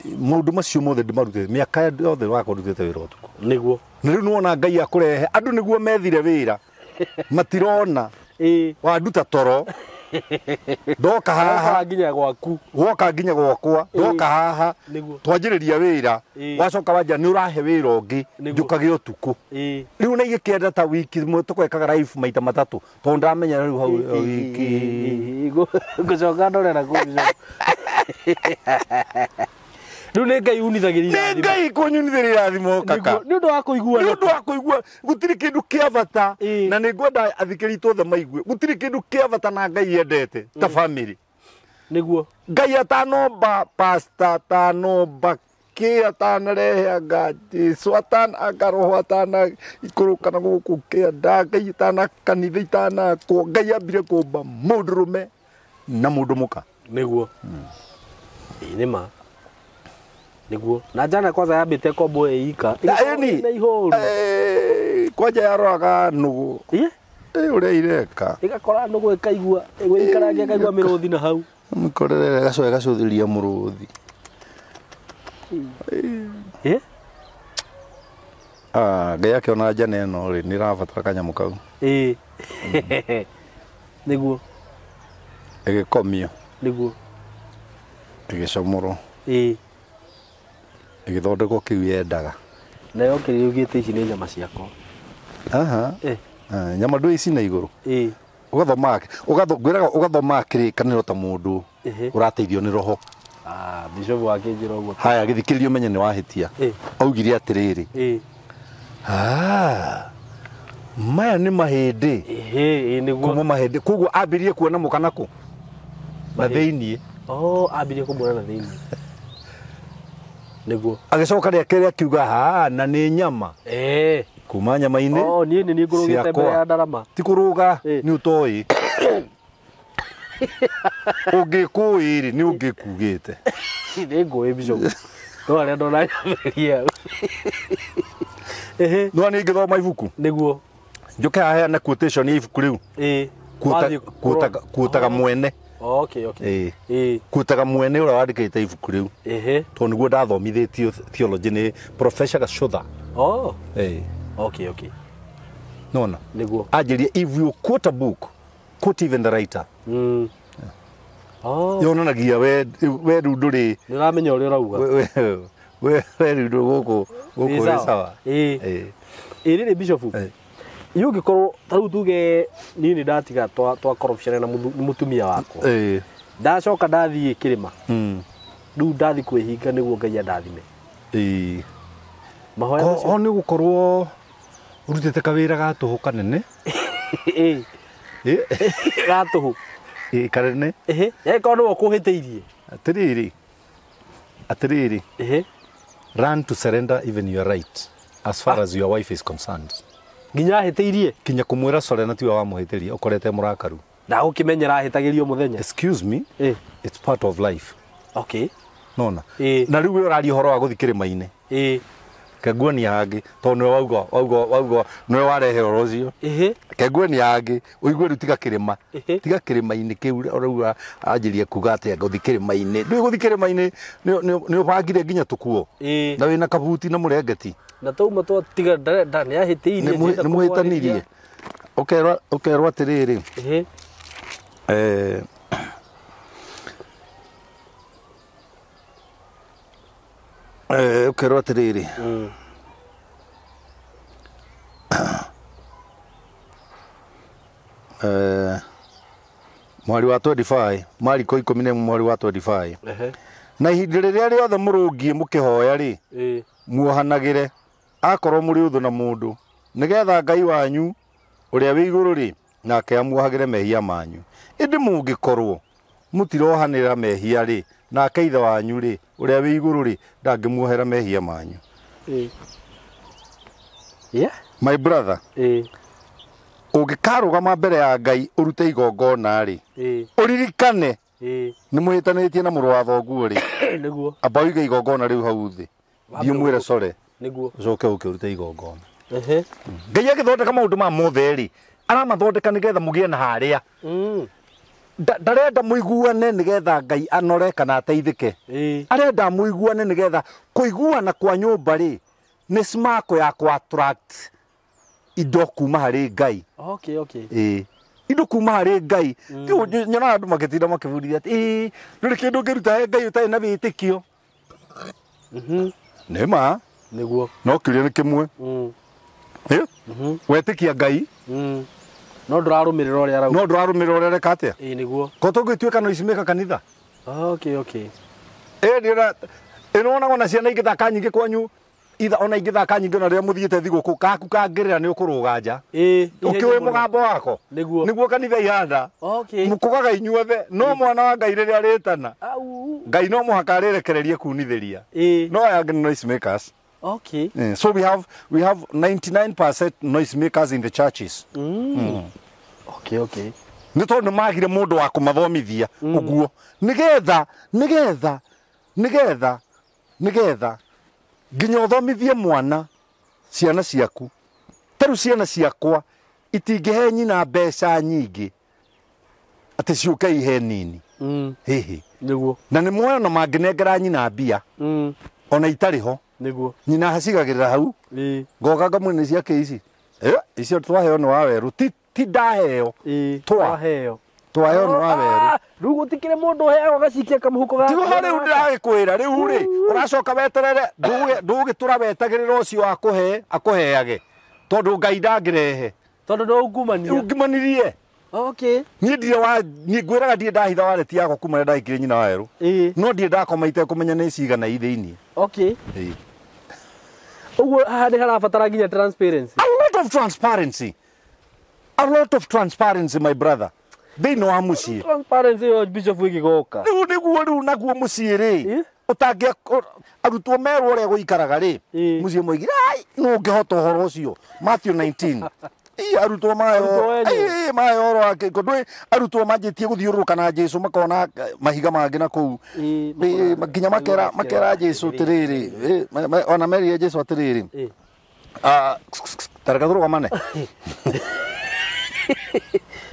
A: mũndũ macio mothe ndĩmarutĩte mĩaka yothe wakwa ndutĩte wĩra ũtukũ nĩguo na rĩu nĩwona Ngai akũrehe andũ nĩguo methire wĩra matirona wanduta toro ndoka haha nginya gwaku woka nginya gwakwa ndoka haha twanjĩrĩria wĩra wacoka wanja nĩ ũrahe wĩra ũngĩ njũkage ũtukũ rĩu na igĩkĩenda ta wiki ĩmwe tũgekaga live maita matatũ tondũ ndamenya rĩu hau wiki ngũcoka ndorera kũbico rĩu nĩ Ngai unithagĩria nĩ Ngai kũnyunithĩria irathimo kaka nĩ ũndũ wa kũigua gũtirĩ kĩndũ kĩa bata na nĩ ngwenda athikĩri tothe maigue gũtirĩ kĩndũ kĩa bata na Ngai endete ta family nĩguo Ngai atanomba pastor atanomba kĩ atanarehe anga Jesu atanaroho atana ikũrũkana gũkũ kĩanda Ngai atana kanitha itanakwo Ngai ambire kũmba mũndũrũme na mũndũ mũka nĩguo nĩma nĩguo na jana kwanza yambĩte kombo ĩika na ihũru kwanja yaroraga nũgũ ũrĩa ireka ĩgakora nũgũ ĩkaigua ĩgũikarangia ĩkaigua mĩrũthi na hau mĩkorere gacoe gacũthĩria mũrũthi Ngai akĩona jana ĩno rĩ nĩ ĩrabatara kanyamũ kau nĩguo ĩgĩkomio nĩguo ĩgĩcomorwo igithondekwo kiu yendaga na yokire ugite ici ni nyama ciako nyama ndũ ici na igũrũ ugathoma gwĩraga ugathoma kĩrĩkanĩro ta mũndũ ũrateithio nĩ roho bishop wakĩnjĩra ũguo haya gĩthikĩrĩrio menye nĩ wahĩtia augire atĩrĩrĩ maya nĩ mahĩndĩ kuma mahĩndĩ koguo ambirie kuona mũkana kũ na thĩinĩ ambirie kũmuona na thĩinĩ nĩguo agĩcoka rĩake akiuga na nĩ nyama kuma nyama-inĩ niĩ nĩ ngũrũgĩte mbere ya ndarama ti kũrũga nĩ ũtoĩ ũngĩkũĩ rĩ nĩ ũngĩkugĩte nĩ ngũĩ bishop no arĩa ndona nyamĩria no nĩ ngĩthoma ibuku nĩguo njoke haheana quotation ya ibuku rĩu kuotaga mwene kutaga mwene ũrĩa wandĩkĩte ibuku rĩu tondũ nĩguo ndathomithĩtio theology nĩ Professor Gacũtha nona nĩguo anjĩria if you quote a book quote even the writer yonanagia we rĩu ndũrĩ nĩũramenya ũrĩa ũrauga we rĩu gũkũ rĩ sawa rĩrĩ bishop iyo ngĩkorwo tarĩu tuge niĩ nĩ ndatiga twakorobicana na mũtumia wakwa ndacoka ndathiĩ kĩrĩma rĩu ndathi kwĩhinga nĩguo Ngai andathime mahoya macio nĩ gũkorwo urutĩte kawĩra ga tũhũ kanene ga tũhũ kanene korwo nĩwe ũkũhĩtĩirie atĩrĩrĩ learn to surrender even your right as far as your wife is concerned nginya hĩtĩirie kinya kũmwĩra sore na tiwa wamũhĩtĩria ũkorete mũrakaru
B: Na ukimenyera ahitagirio muthenya.
A: Excuse me. It's part of life.
B: Okay.
A: Nona. Na riu urari horo wa guthikirima-ini. Kengwani hangi to no waugo no warehe orocio. Kengwani hangi uigwe rutiga kirima. Tiga kirima-ini kiu urauga anjirie kuga ati guthikirima-ini. Ndui guthikirima-ini ni ubangire nginya tukuo. Na wina kabuti na murengeti.
B: Na tauma to tiga ndani ahitiirie.
A: Ni muhitanirie. Ukerwa atiriri. Ukerwa atiriri. Mwari wa 25 mwari ko 10 mwari wa 25 na ihinda riria riothe murungie mukihoya ri muohanagire akorwo muri uthu na mundu nigetha Ngai wanyu uria wi iguru ri nake amuohagire mehia manyu indi mungikorwo mutirohanira mehia ri nake ithe wanyu ri uria wi iguru ri ndangimuohera mehia manyu. My brother, ungikarugama mbere ya Ngai urute igongona ri uririkane ni muhitanitie na muru wa thoguo ri niguo abauiga igongona riu hau thi thiu mwire core niguo ucoke ukirute igongona. Ngai agithondeka maundu ma mothe ri aramathondeka nigetha mugie na haria ndarenda muiguane nigetha Ngai anore kana ateithike. Arenda muiguane nigetha kuiguana kwa nyumba ri ni smart ya ku attract indo kuma hari Ngai. Indo kuma hari Ngai. Nyona andu magetinda makibundithia ati nduri kindu ngiruta Ngai utai na witikio. Nema niguo no kiria ni kimwe. Wetikia Ngai
B: no ndurarumirira uria arauga.
A: No ndurarumirira uria reka atia.
B: Niguo
A: ko tungituika no isimeka kanitha. Ndira ino ona ciana igithaka nyingi kwanyu itha ona igithaka nyingi na ria muthiite thiguku kaku kangirira ni ukuruga nja. Ukiwe mugambo wako niguo kanitha ihanda. Mukugaga inyuothe no mwana wa Ngai riria ritana Ngai no muhaka rirekererie kunithiria no aya noise makers. So we have 99% noise makers in the churches. Ni tondu magire mundu wa kumathomithia uguo nigetha nginya uthomithie mwana ciana ciaku. Taru ciana ciakwa itingihe nyina mbeca nyingi ati ciuke ihe nini. Niguo na ni mwana na manginengera nyina mbia ona itariho niguo nyina hacigagirira hau ngoga ngamwene ciake ici icio twaheo ni waweru ti ndaheo twaheo no waweru
B: riu gutikire mundu heago gacikia kamuhuko ga
A: tigo riu ndiragikwira riu ri uracoka weterere ndugitura wetagirira ucio akuheage tondu Ngai ndangirehe
B: tondu ndo ungumanirie.
A: Ni ngwiraga ndie ndahitha wareti yako kuma ndahikire nyina waweru no ndie ndakoma ite kumenya ni cigana ithiini.
B: Uguo handi harabatara nginya transparency.
A: A lot of transparency my brother. They know amuci.
B: Transparency yo bishop wigigoka.
A: Riu naguo muci ri utangia arutwo merwo uria guikaraga ri muci moigire ai no ngihota horo ucio Matthew 19. Arutwo mayo oro ake kodwe arutwo majitie guthiururuka na Jesu makona mahiga mangi na kuu nginya makera Jesu tiriri ona meri Jesu atiriri tareka thuru kamane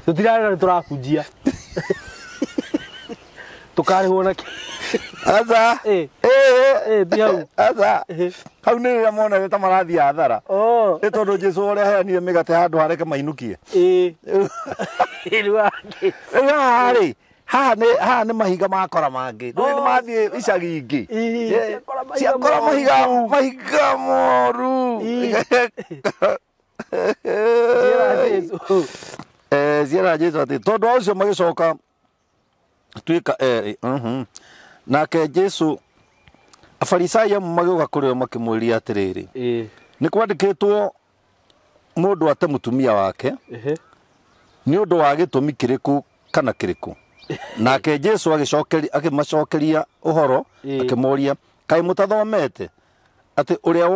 B: tutirara turafujia tukari hona
A: aza biau aza hau ni ria mona ta marathi athara ni tondu Jesu uria heanire migate handu hareke mainukie haha ni mahiga makora mangi ni mathie icagi ingi ciakora mahiga moru ziera Jesu ati tondu ucio magicoka tuika nake Jesu afarisai magiuka kuri makimwiria atiriri ni kwandikitwo mundu ate mutumia wake ni undu wa gitumi kiriku kana kiriku nake Jesu akimacokeria uhoro akimoria kai mutathomete ati uria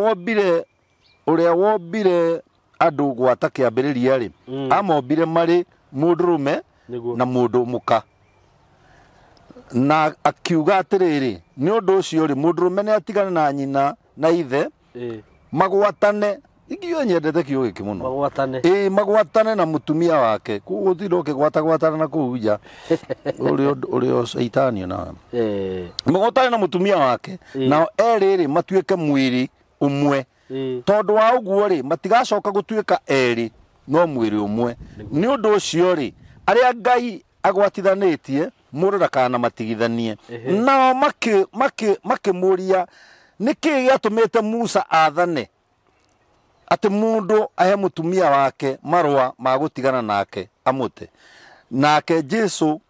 A: wombire andu gwata kiambiriria ri amombire mari mundurume na mundu muka na akiuga atiriri ni undu ucio ri mundurume ni atigane na nyina na ithe magwatane ingio nyendete kiugo giki muno magwatane na mutumia wake kuguthiro kigwatagwatana na kuuja uri shaitani na magwatane na mutumia wake na eriri matuike mwiri umwe tondu wa uguo ri matigacoka gutuika eri no mwiri umwe ni undu ucio ri aria Ngai agwatithanitie mundu ndakana matigithanie nao makimuria niki giatumite Musa athane ati mundu ahe mutumia wake marwa ma gutigana nake amute nake Jesu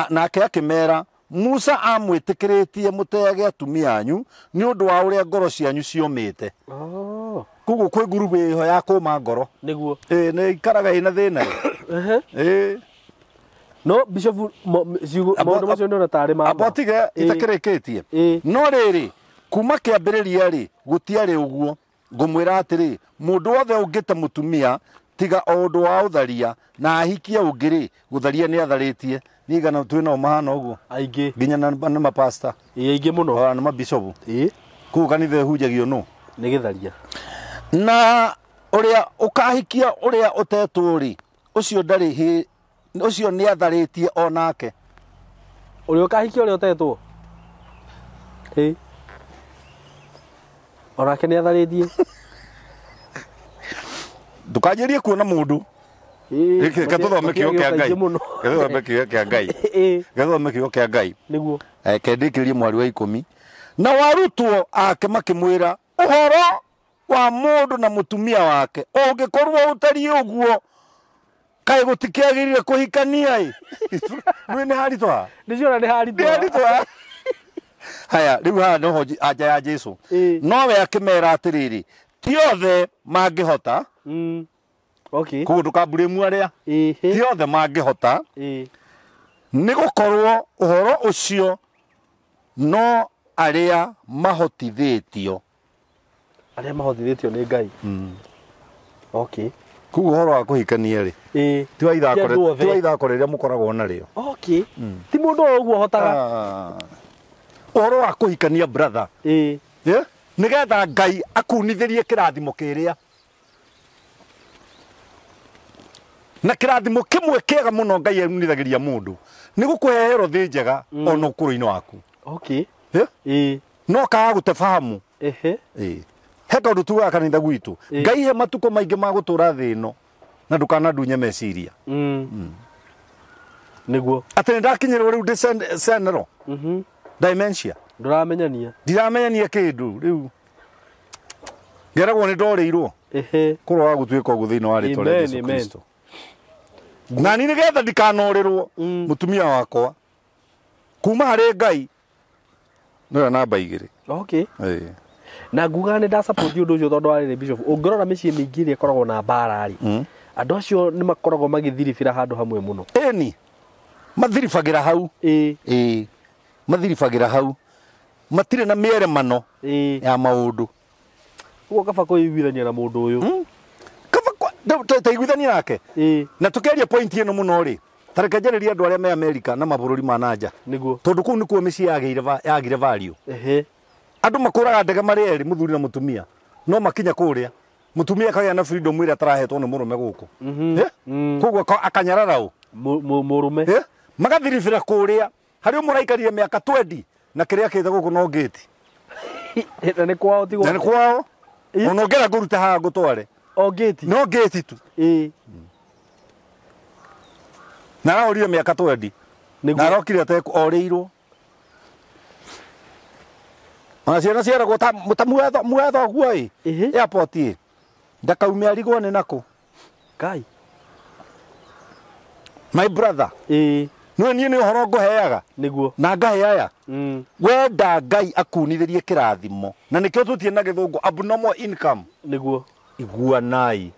A: nake akimera Musa amwitikiritie muteage atumia anyu ni undu wa uria ngoro cianyu ciomite kugu kwi ngurubu iho ya kuma ngoro
B: niguo
A: ni ikaraga ina thina
B: no bishop maundu macio ndona tari mama
A: apotige itakirikitie no riri kuma kiambiriria ri gutiari uguo ngumwira atiri mundu wothe ungite mutumia tiga undu wa utharia na ahikia ungiri gutharia ni atharitie nigana twina mahana uguo
B: aingi
A: nginya na mapasta
B: aingi muno
A: na mabishopu ku kanitha hujagio no
B: ni githaria
A: na uria ukahikia uria utetwo ri ucio ndari ucio ni atharitie onake
B: uria ukahikia uria utetwo onake ni atharitie
A: ndukanjirie kuona mundu gethome kiugo kia Ngai gethome kiugo kia Ngai gethome kiugo kia Ngai
B: niguo
A: kendikirie mwari wa 10 na warutwo ake makimwira uhoro wa mundu na mutumia wake ungikorwo utari uguo kai gutikiagirire kuhikania ni haritwa
B: niciona ni haritwa
A: haya riu ha no aja ya Jesu nowe akimera atiriri tiothe mangihota
B: okay
A: kundu kaburimu aria tiothe mangihota ni gukorwo uhoro ucio no aria mahotithitio ni Ngai okay kugu uhoro wa kuhikania ri ti wa ithako riria mukoragwo na rio
B: okay ti mundu uguo hotaga
A: uhoro wa kuhikania brother nigetha Ngai akunithirie kirathimo kiria na kirathimo kimwe kiega muno Ngai aunithagiria mundu ni gukuhehero thi njega ona ukuru-ini waku
B: okay
A: no kaga gutefahamu he kaundu tugaga kanitha gwitu Ngai he matuko maingi ma gutura thi ino na ndukanadunye meciria
B: niguo
A: ati ndakinyirwo riu senero dementia ndiramenyania kindu riu ngeragwo ni ndoreirwo kurwa wa gutuika ugu thiini wa ritwa ria Yesu Kristo na ni nigetha ndikanorirwo mutumia wakwa kuma hari Ngai no namba 2
B: okay na nguga ni nda support undu ucio tondu wa bishop ungirora micii mingi ri ikoragwo na mbara ri andu acio ni makoragwo magithiribira handu hamwe muno
A: ni mathiribagira hau mathiribagira hau matire na mieremano ya maundu
B: ugo kaba kuiguithania na mundu uyu
A: kaba taiguithania nake na tukeria point ino muno ri tareke njariria andu aria me America na mabururi ma nanja
B: niguo
A: tondu kuu nikuo micii yagire value andu makuraga ndege mari eri muthuri na mutumia no makinya kuria mutumia kagia na freedom ira tarahetwo ni murume guku koguo akanyararau
B: murume
A: magathiribira kuria hari umuraikarire miaka 20 na kiria kithe guku no gate
B: na ni kwao tigo
A: na ni kwao onongera nguruta ha gutware
B: o gate
A: no gate tu na aurire miaka 20 na rokire ate oriirwo ana ciana ciaragwo muetho guo airport ndakaumia rigwo ni nako
B: Ngai
A: my brother no nie ni uhoro nguheaga
B: niguo
A: na Ngai aya wenda Ngai akunithirie kirathimo na nikio tutie na githungu abnormal income
B: niguo
A: iguanai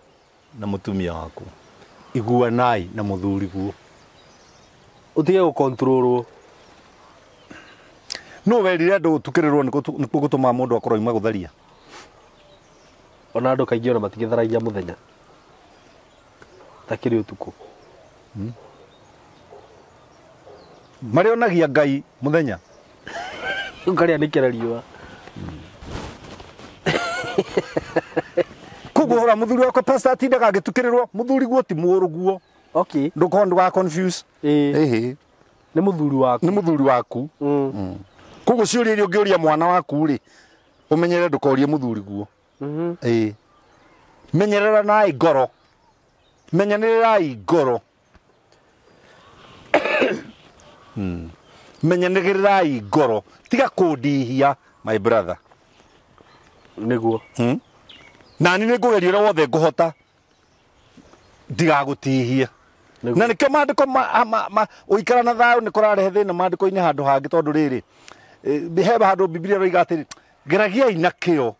A: na mutumia waku iguanai na muthuri guo
B: utige gukontrolwo
A: no werire andu tukirirwo nikuo gutuma mundu akorwo ima gutharia
B: ona andu kaingi ona matigitharagia muthenya takiri utuku
A: marionagia Ngai muthenya
B: ukaria nikera riwa
A: kuguhora muthuri wako pastor atindaga agitukirirwo muthuri guo ti muruguo.
B: Okay,
A: ndukondo wa confuse
B: ni muthuri waku,
A: ni muthuri waku. Kugu ciuria iria ungiuria mwana waku ri umenyere ndukorie muthuri guo. Menyerera nai ngoro, menyanirirai ngoro. Menyanirirai ngoro, tiga kundihia my brother.
B: Niguo
A: na ni ngugeria wothe nguhota ndiga gutihia. Na nikio mandiko uikara na thayo ni kurarehe thina mandiko-ini handu hangi tondu riri heba handu Biblia roiga atiri geragiai na kio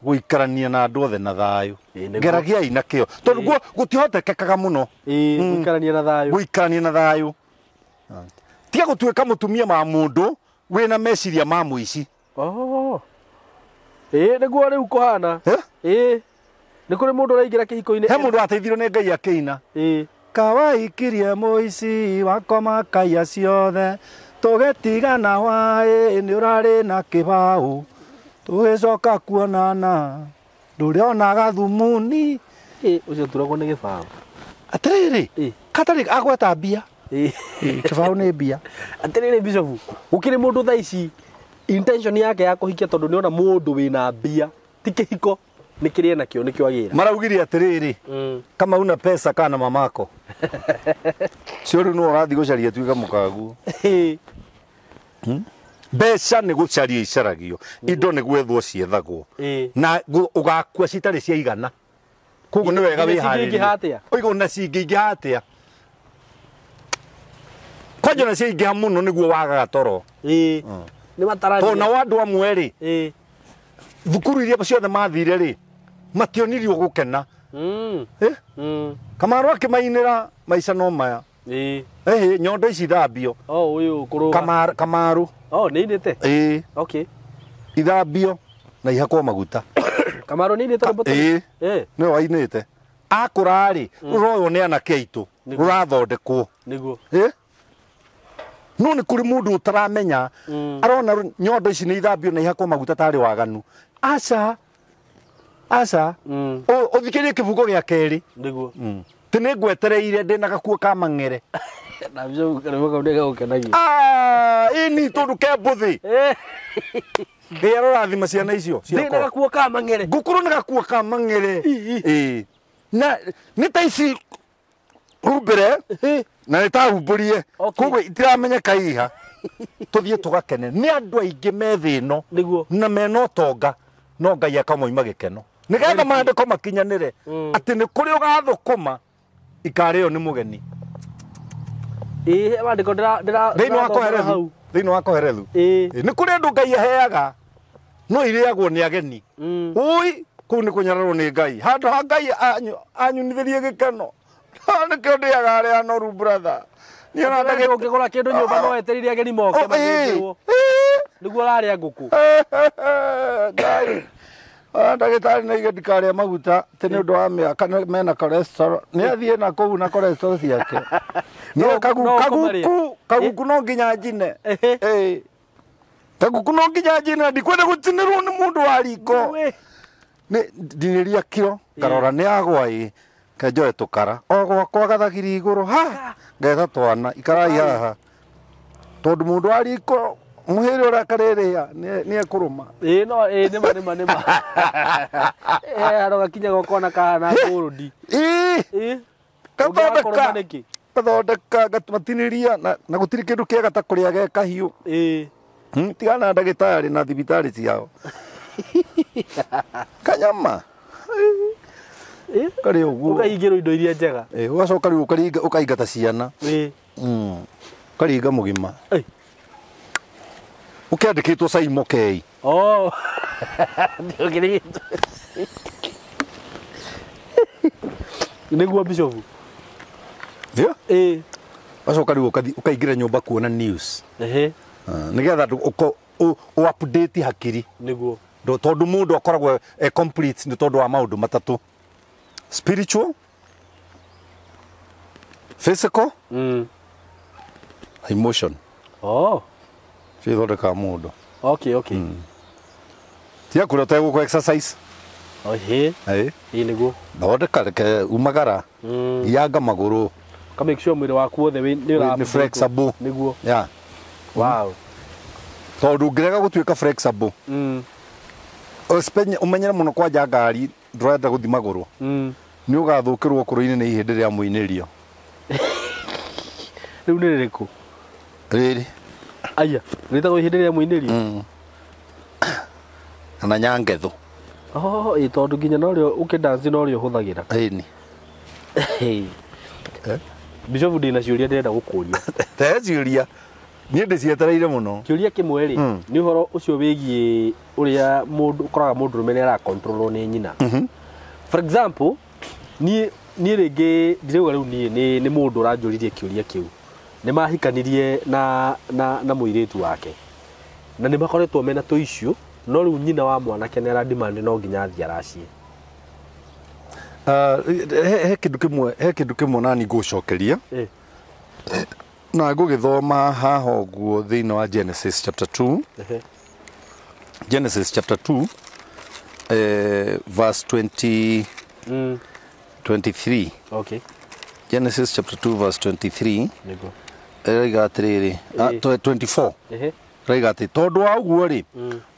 A: guikarania na andu othe na thayo. Geragiai na kio tondu guo gutihotekekaga muno
B: guikarania na thayo,
A: guikarania na thayo. Tiga gutuika mutumia ma mundu wina meciria ma muici.
B: Niguo riu kuhana ni kuri mundu araingira kihiko-ini,
A: he mundu ateithirwo ni Ngai akiina kawaikirie muici wakoma kaya ciothe tugetigana wae ni urari na kibau tugicoka kuonana ndurionaga thumuni
B: ucio turagwo ni gibau
A: atiriri katari agweta mbia kibau ni mbia
B: atiriri Bishop ukiri mundu tha ici intention yake ya kuhikia tondu niona mundu wina mbia ti kihiko ni kirie nakio ni kio agira
A: maraugiria atiriri kama una pesa kana mamako ciuru no urathi gucaria tuiga mukagu mbeca ni gucaria icaragio indo ni gwethwo ciethagwo na ugakua citari cia igana koguo ni wega wiharirie oigo na cingiingiha atia kwanja na cingiha muno niguo wagaga toro
B: ni matarania
A: tona wandu amwe ri thukuru iria ciothe mathire ri mationirio gukena Kamaro akimainira maica no maya nyondo ici thambio
B: uyu kuruga
A: Kamaro
B: ni indite okay
A: ithambio na ihakwo maguta
B: Kamaro ni indite roboto
A: ni wainite akurari uroyo ni anake aitu urathondekwo
B: niguo
A: no ni kuri mundu utaramenya arona nyondo ici ni ithambio na ihakwo maguta tari waganu aca uthikirie kibugo gia keri
B: niguo
A: tini ngwetereire ndina gakuo ka mang'ere
B: na byo karimo kaunega gukenagia
A: ini tondu ke mbuthi ngiaro rathima ciana icio
B: ndina gakuo ka mang'ere
A: ngukuru ni gakuo ka mang'ere na ni ta ici umbire na ni ta humburie koguo itiramenyeka iha tuthie tugakene ni andu aingi methino na mena utonga no Ngai akamoima gikeno nigetha mandiko makinyanire ati ni kuri ugathukuma ikareo ni mugeni
B: mandiko ndira
A: thiini wa koherethu ni kuri andu Ngai aheaga no iriagwo ni ageni ui kuu ni kunyararwo ni Ngai handu ha Ngai anyunithirie gikeno nikio ndiaga aria anoru brother
B: ni ona ndage ukigura kindu nyumba no weteririe ageni moke magithirwo niguo raria nguku
A: Ngai ndagitari na igedikaria maguta tene undu wa miaka mena cholesterol ni athie na kuu na cholesterol ciake ni kaguku no nginya njine kaguku no nginya njine ndikwenda gutinirwo ni mundu wa riko ni ndiniria kio ngarora ni agwa kanjoe tukara ogwakwa gathagiri iguru ngetha twana ikarai haha tondu mundu wa riko muhiri ura karerea ni ekuruma
B: no nima arogakinya gokona kana ngurudi
A: kathondeka gatumatineria na gutiri kindu kiega ta kuria ge kahiu tigana ndagitari na thibitari ciao kanyama kari uguo
B: ukaingirwo indo iria njega
A: ugacoka riu ukaingata ciana karinga mugima ukiandikitwo Saimo Kei
B: niguo Bishop
A: ugacoka riu ukaingira nyumba kuona news nigetha update hakiri
B: niguo
A: tondu mundu akoragwo complete ni tondu wa maundu matatu: spiritual, physical, emotion.
B: Oh.
A: Cithondeka mundu.
B: Okay, okay.
A: Tia kura te guko exercise.
B: Oh, he.
A: Eh.
B: Niguo.
A: Thondeka reke umagara. Yanga maguru.
B: Ka make sure mwiri waku wothe
A: ni flexible.
B: Niguo.
A: Yeah.
B: Wow.
A: Tondu ngirega gutuika flexible. Umenyere muno kwanja ngari ndurenda guthi maguru. Ni ugathukirwo kuru-ini ni ihindi ria muinirio.
B: Riu ni ririku?
A: Riri.
B: Aya, ritagwo ihindi ria muinirio.
A: Na nyangethu.
B: Oh, tondu nginya norio ukidance norio huthagira.
A: Ĩni.
B: Bishop ndina ciuria ndenda gukuria.
A: Te ciuria. Ni ndicietereire muno.
B: Kiuria kimwe ri, ni horo ucio wigie uria mundu ukoraga mundu rumene ara control ni nyina. For example, ni ringi ndirauga riu ni mundu uranjuririe kiuria kiu. Ni mahikanirie na muiritu wake. Na ni makoretwo mena to issue, no riu nyina wa mwanake nera demand no nginya athia aracie.
A: He kindu kimwe nani ngucokeria. Na ngugithoma haha guo thiini wa Genesis chapter 2. Genesis chapter 2 verse 23.
B: Okay.
A: Genesis chapter 2 verse 23.
B: Nigo.
A: Raiga atiriri 24. Raiga ati tondu wa uguo ri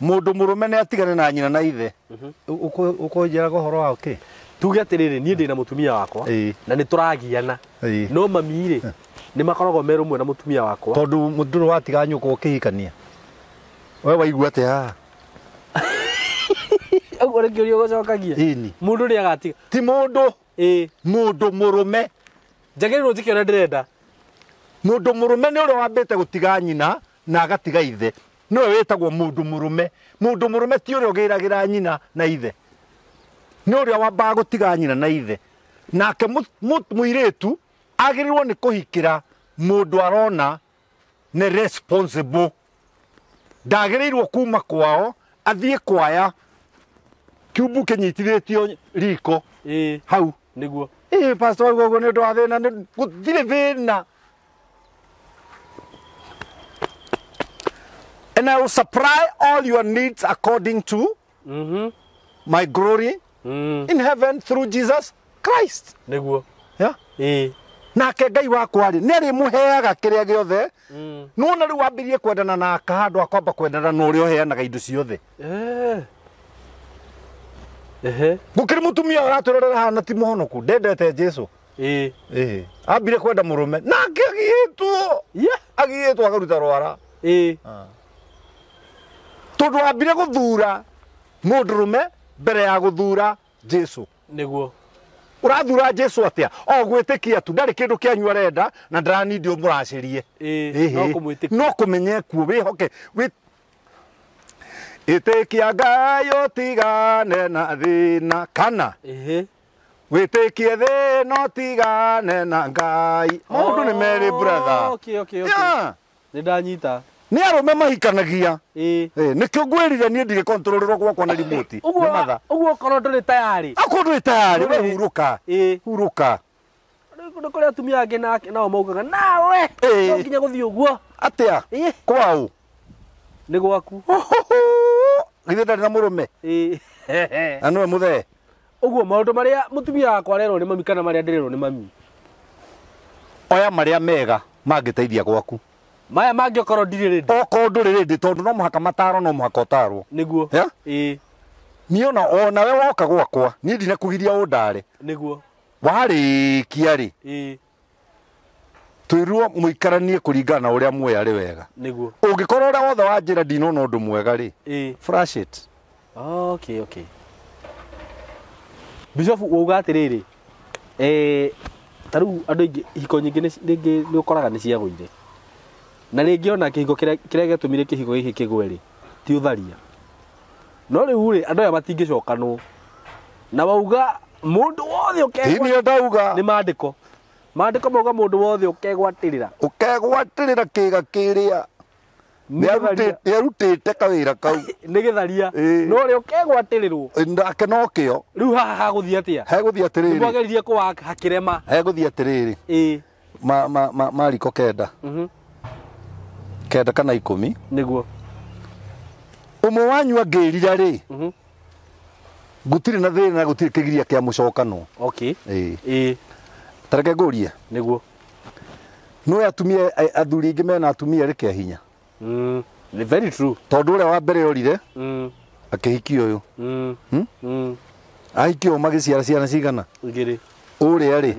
A: mundu murume ni atigane na nyina na ithe. Ukonjera gohoro wa okay.
B: Tuge atiriri nie ndina mutumia wakwa na ni turagiana. No mami ri ni makoragwo merumwe na mutumia wakwa.
A: Tondu munduru watiga nyuko ukihikania. We waigua ati ha.
B: Agora kiuria gocokagia.
A: Ini.
B: Mundu ri agatiga.
A: Ti mundu. Mundu murume.
B: Njagirwo tikiona ndirenda.
A: Mundu murume ni uria wambite gutiga nyina na agatiga ithe. No wetagwo mundu murume. Mundu murume ti uria ugiragira nyina na ithe. Ni uria wambaga gutiga nyina na ithe. Nake muiritu agirirwo ni kuhikira mundu arona ni responsible. Ndagirirwo kuma kwao athie kwaya kiubu kinyitithitio riko hau
B: niguo
A: pastor gogo ni ndo athina ni gutire thina. And I will supply all your needs according to my glory in heaven through Jesus Christ.
B: Niguo.
A: Yeah. Nake Ngai wakwa ri ni rimuheaga kiria giothe. No na riu wambirie kwendana na kahandu akwamba kwendana na uria uheanaga indo ciothe. Gukiri mutumia uraturera hana ti muhonoku ndendete Jesu. Ambire kwenda murume nake agiitwo. Agiitwo akaruta rwara. Tondu wambire guthura mundurume mbere ya guthura Jesu.
B: Niguo.
A: Urathura Jesu atia? O gwitikia tu ndari kindu kianyu arenda na ndarani ndio muracirie.
B: No kumwitikia.
A: No kumenye kuo wihoke. Itikia Ngai utigane na thina kana. Witikie thina utigane na Ngai. Maundu ni meri brother.
B: Okay. Ni ndanyita.
A: Ni arume mahikanagia. Nikio ngwirire ni ndige controllerwo gwakwa na remote. Ni matha.
B: Uguo korwo nduri tayari.
A: Ako nduri tayari we huruka. Huruka.
B: Ndio kore atumia ange nao maugaga nawe. No nginya guthii uguo.
A: Atia? Kwao.
B: Ni gwaku.
A: Githe ndari na murume. Anwe muthe.
B: Uguo maundu maria mutumia wakwa rero ni mami kana maria ndirero ni mami.
A: Oya maria mega mangiteithia gwaku.
B: Maya mangi okorwo ndiri ready.
A: Okorwo nduri ready tondu no muhaka mataro no muhaka utarwo.
B: Niguo.
A: Ni ona we woka gwakwa ni ndine kugiria undare.
B: Niguo.
A: Warikia ri. Twirwo muikaranie kuringana na uria muoya ri wega.
B: Niguo.
A: Ungikorwo uria wothe wanjira ndinona undu mwega ri. Flash it.
B: Okay. Bishop uga atiriri. Taru andu ingi hiko nyingi ni ukoraga ni cia guire. Na ringi ona kihiko kiria getumire kihiko giki kigweri ti utharia. No riu ri andu aya matingicokanwo. Na wauga mundu wothe ukegwa.
A: Ni ndauga.
B: Ni maandiko. Maandiko mauga mundu wothe ukegwatirira.
A: Ukegwatirira kiga kiria. Ni arutite kawira kau.
B: Ni githaria. No ri ukegwatirirwo.
A: Ndake no kio.
B: Riu haha guthii atia?
A: Heguthii atiriri.
B: Ndwageririe kuwaka hakirema.
A: Heguthii atiriri. Mariko kenda. kenda kana 10
B: niguo
A: umwe wanyu angirira ri gutiri na thina gutiri kigiria kia mucokano
B: okay
A: tareke ngurie
B: niguo
A: no atumia athuri ingi mena atumia ri kia hinya
B: very true
A: tondu ure wa mbere yorire akihikio uyu ahikio magiciara ciana cigana
B: ngiri
A: uri ari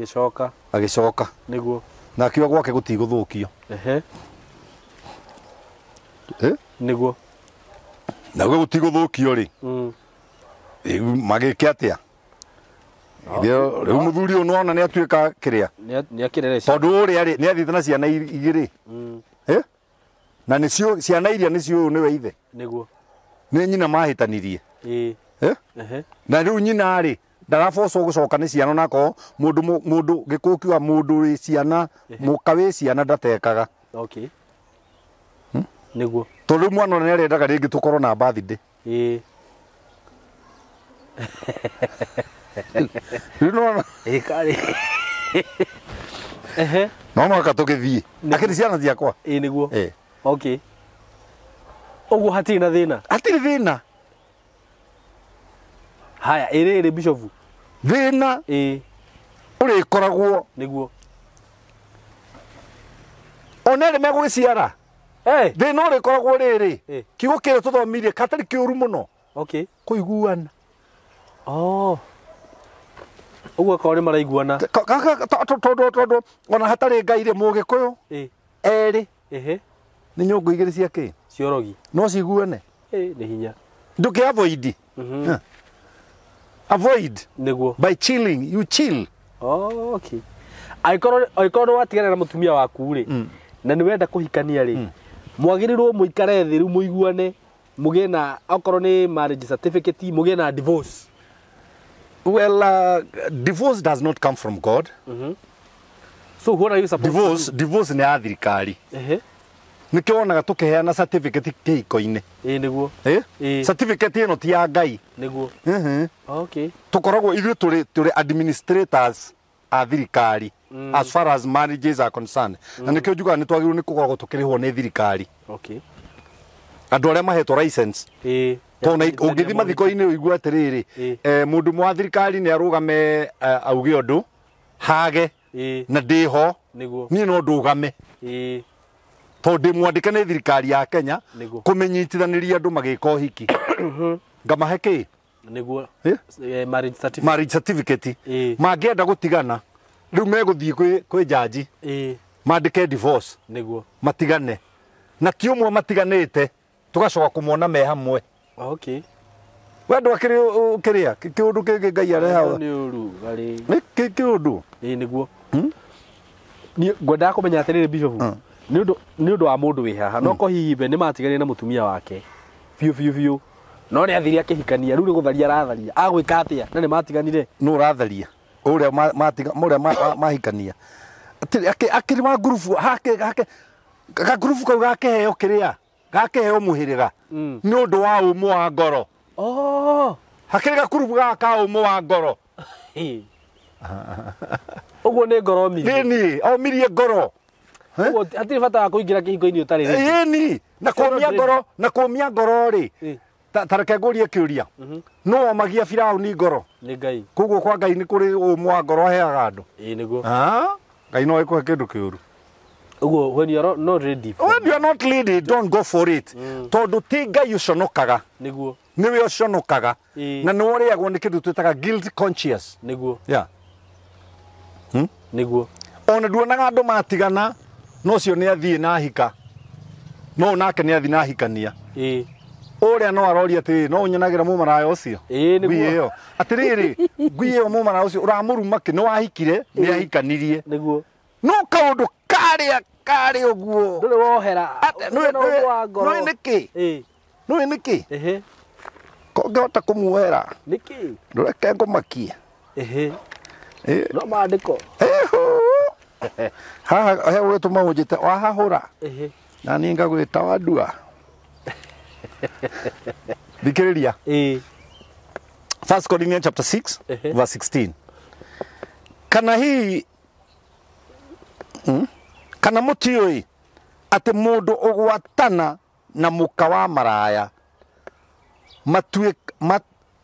A: agicoka
B: niguo
A: na akio gwake gutigũthũkio
B: niguo
A: na gwe gutigũthũkio ri magĩke atĩa rĩu mũthuri ũyũ nona nĩ atuĩka kĩrĩa
B: nĩ akĩrere
A: tondũ ũrĩa rĩ nĩ athiĩte na ciana igĩrĩ na nĩcio ciana iria nĩcio ũyũ nĩwe ithe
B: niguo
A: nĩ nyina mahĩtanirie na rĩu nyina rĩ ndarabocwo gũcoka nĩ ciana onako mũndũ gĩkũũ kiuga mũndũ wĩ ciana mũka wĩ ciana ndatekaga
B: niguo
A: tondũ mwana nĩ arendaga rĩngĩ tũkorwo na birthday no mwaka tũgĩthiĩ akĩrĩ ciana ciakwa
B: niguo ũguo hatirĩ na thĩna
A: hatirĩ thĩna
B: haya ĩrĩ bishop
A: thĩna ũrĩkoragwo
B: niguo
A: ona nĩ megũgĩciara thĩna ũrĩkoragwo rĩrĩ kiugo kĩrĩa tũthomirie katarĩ kĩũru mũno kũiguana
B: ũguo korwo nĩ maraiguana
A: tondũ ona hatarĩ Ngai rĩ Mũgĩkũyũ erĩ nĩ nyũngũ igĩrĩ cia kĩ
B: ciorogi
A: no ciguane
B: nĩ hinya
A: ndũkĩ avoid
B: niguo
A: by chilling you chill
B: angĩkorwo nĩ watigana na mũtumia waku rĩ na nĩ wenda kũhikania rĩ mwagĩrĩrwo mũikare thĩ rĩu mũiguane mũgĩe na okorwo nĩ marriage certificate mũgĩe na divorce.
A: Well, divorce does not come from God.
B: So what are you supposed to do?
A: Divorce ni ya thirikari. Nĩkĩo wonaga tũkĩheana certificate kĩhiko-inĩ.
B: Nĩguo.
A: Certificate ĩno ti ya Ngai.
B: Nĩguo. Okay.
A: Tũkoragwo ithuĩ tũrĩ administrators a thirikari as far as marriages are concerned. Na nĩkĩo njugaga nĩ twagĩrĩirwo nĩ kũkoragwo tũkĩrĩhwo nĩ thirikari.
B: Okay.
A: Andũ arĩa mahetwo license. Tona ũngĩthi mathiko-inĩ ũigua atĩrĩrĩ mũndũ wa thirikari nĩ arũgame auge ũndũ hage na ndĩho niĩ no ndũgame tondũ ndĩmwandĩke nĩ thirikari ya Kenya kũmenyitithanĩria andũ magĩka ũhiki ngamahe kĩ
B: nĩguo
A: marriage certificate mangĩenda gũtigana rĩu megũthiĩ kwĩ jaji mandĩke divorce
B: nĩguo
A: matigane na ti ũmwe matiganĩte tũgacoka kũmona me hamwe.
B: Okay.
A: Wendo akiri kiria kiundu kiki Ngai areha
B: ni uru gari
A: ni kiundu
B: niguo ni ngwenda kumenya atiriri bishop ni undu wa mundu wi haha no ko hihibe ni matigania na mutumia wake fiu no ni athiri akihikania riu ni gutharia aratharia agwika atia na ni matiganire
A: no ratharia uria mahikania akiri ma group hake ka group kau gakeheo kiria gakeheo muhiriga ni undu wa umo wa ngoro hakiri ga group gaka umo wa ngoro
B: uguo ni ngoro miri
A: ni mirie ngoro
B: uguo atiri bata kuingira kihiko-ini utari
A: ni na kumia ngoro ri tareke ngurie kiuria no magia Firauni ngoro
B: ni Ngai
A: koguo kwa Ngai ni kuri umo wa ngoro heaga andu
B: niguo
A: Ngai no ikuhe kindu kiuru.
B: When you are not ready for
A: when you are not ready, don't go for it. Tondu ti Ngai uconokaga
B: niguo
A: niwe uconokaga na ni woriagwo ni kindu twitaga guilt conscious
B: niguo niguo
A: ona nduonaga andu matigana no cio ni athii na hika no nake ni athii na hikania uria no aroria ati no unyenagira mumaraya ucio
B: niguo
A: iyo atiriri ngui iyo mumaraya ucio uramuruma ki no ahikire ni ahikanirie
B: niguo
A: no kaundu kari uguo
B: nduri wohera
A: no niki kongehota kumuohera
B: niki
A: ndureke ngumakie
B: no maandiko
A: haha he wetuma unjite wahahura na ni ngagwita wadua thikiriria 1 Corinthians chapter 6 verse 16 kana hii kana mutioi ati mundu ugwatana na muka wa maraya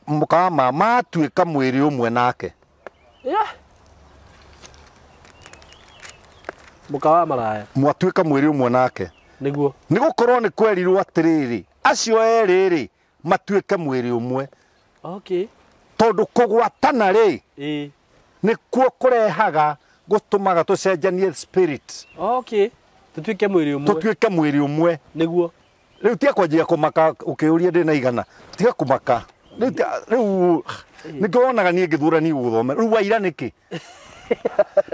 A: muka wa matuika mwiri umwe nake.
B: Muka wa maraya
A: mwatuika mwiri umwe nake
B: niguo
A: nigukorwo ni kwerirwo atiriri acio eriri matuike mwiri umwe.
B: Okay.
A: Tondu kugwatana ri nikuo kurehaga gutumaga tucenjanie spirit.
B: Okay. Tutuike mwiri umwe.
A: Tutuike mwiri umwe
B: niguo.
A: Riu tia kwanjia kumaka ukiuria ndina igana tiga kumaka riu nikonaga nie ngithurani guthome riu waira niki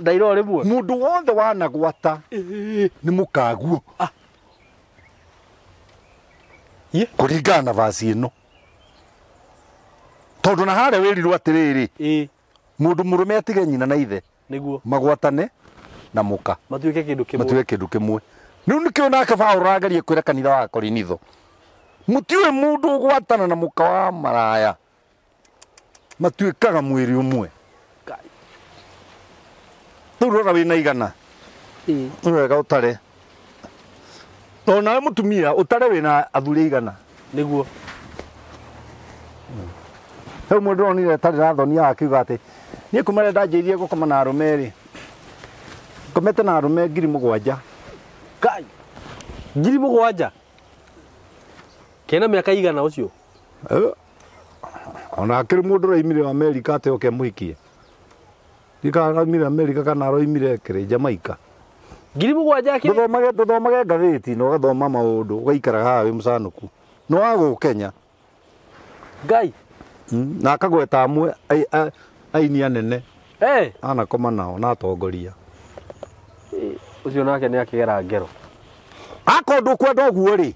B: ndairo rimwe
A: mundu wothe wanagwata ni mukaguo kuringana na vasi ino tondu na hare wirirwo atiriri mundu murume atige nyina na ithe
B: niguo
A: magwatane na muka
B: matuike kindu kimwe
A: riu nikio nake Paulo arageria kwira kanitha wa Korinitho mutiwe mundu ugwatana na muka wa maraya matuikaga mwiri umwe. Rora wina igana wega utare ona mutumia utare wina athuri igana
B: niguo
A: he mundu onire tari na thoni akiuga ati nie kumare ndanjirie gukoma na arumeri komete na arume 7,000
B: kai 7,000 kena miaka igana ucio
A: ona akiri mundu raimire Amerika ate oke muhikie Raimire Amerika kana roimire kire Jamaica
B: 7,000 ki
A: tuthomage ngathiti no gathoma maundu ugaikara haha wi mucanuku no wago Kenya
B: ngai
A: na akagweta amwe aini anene anakoma nao na atongoria
B: ucio nake ni akigera ngero
A: akondu kwenda uguo ri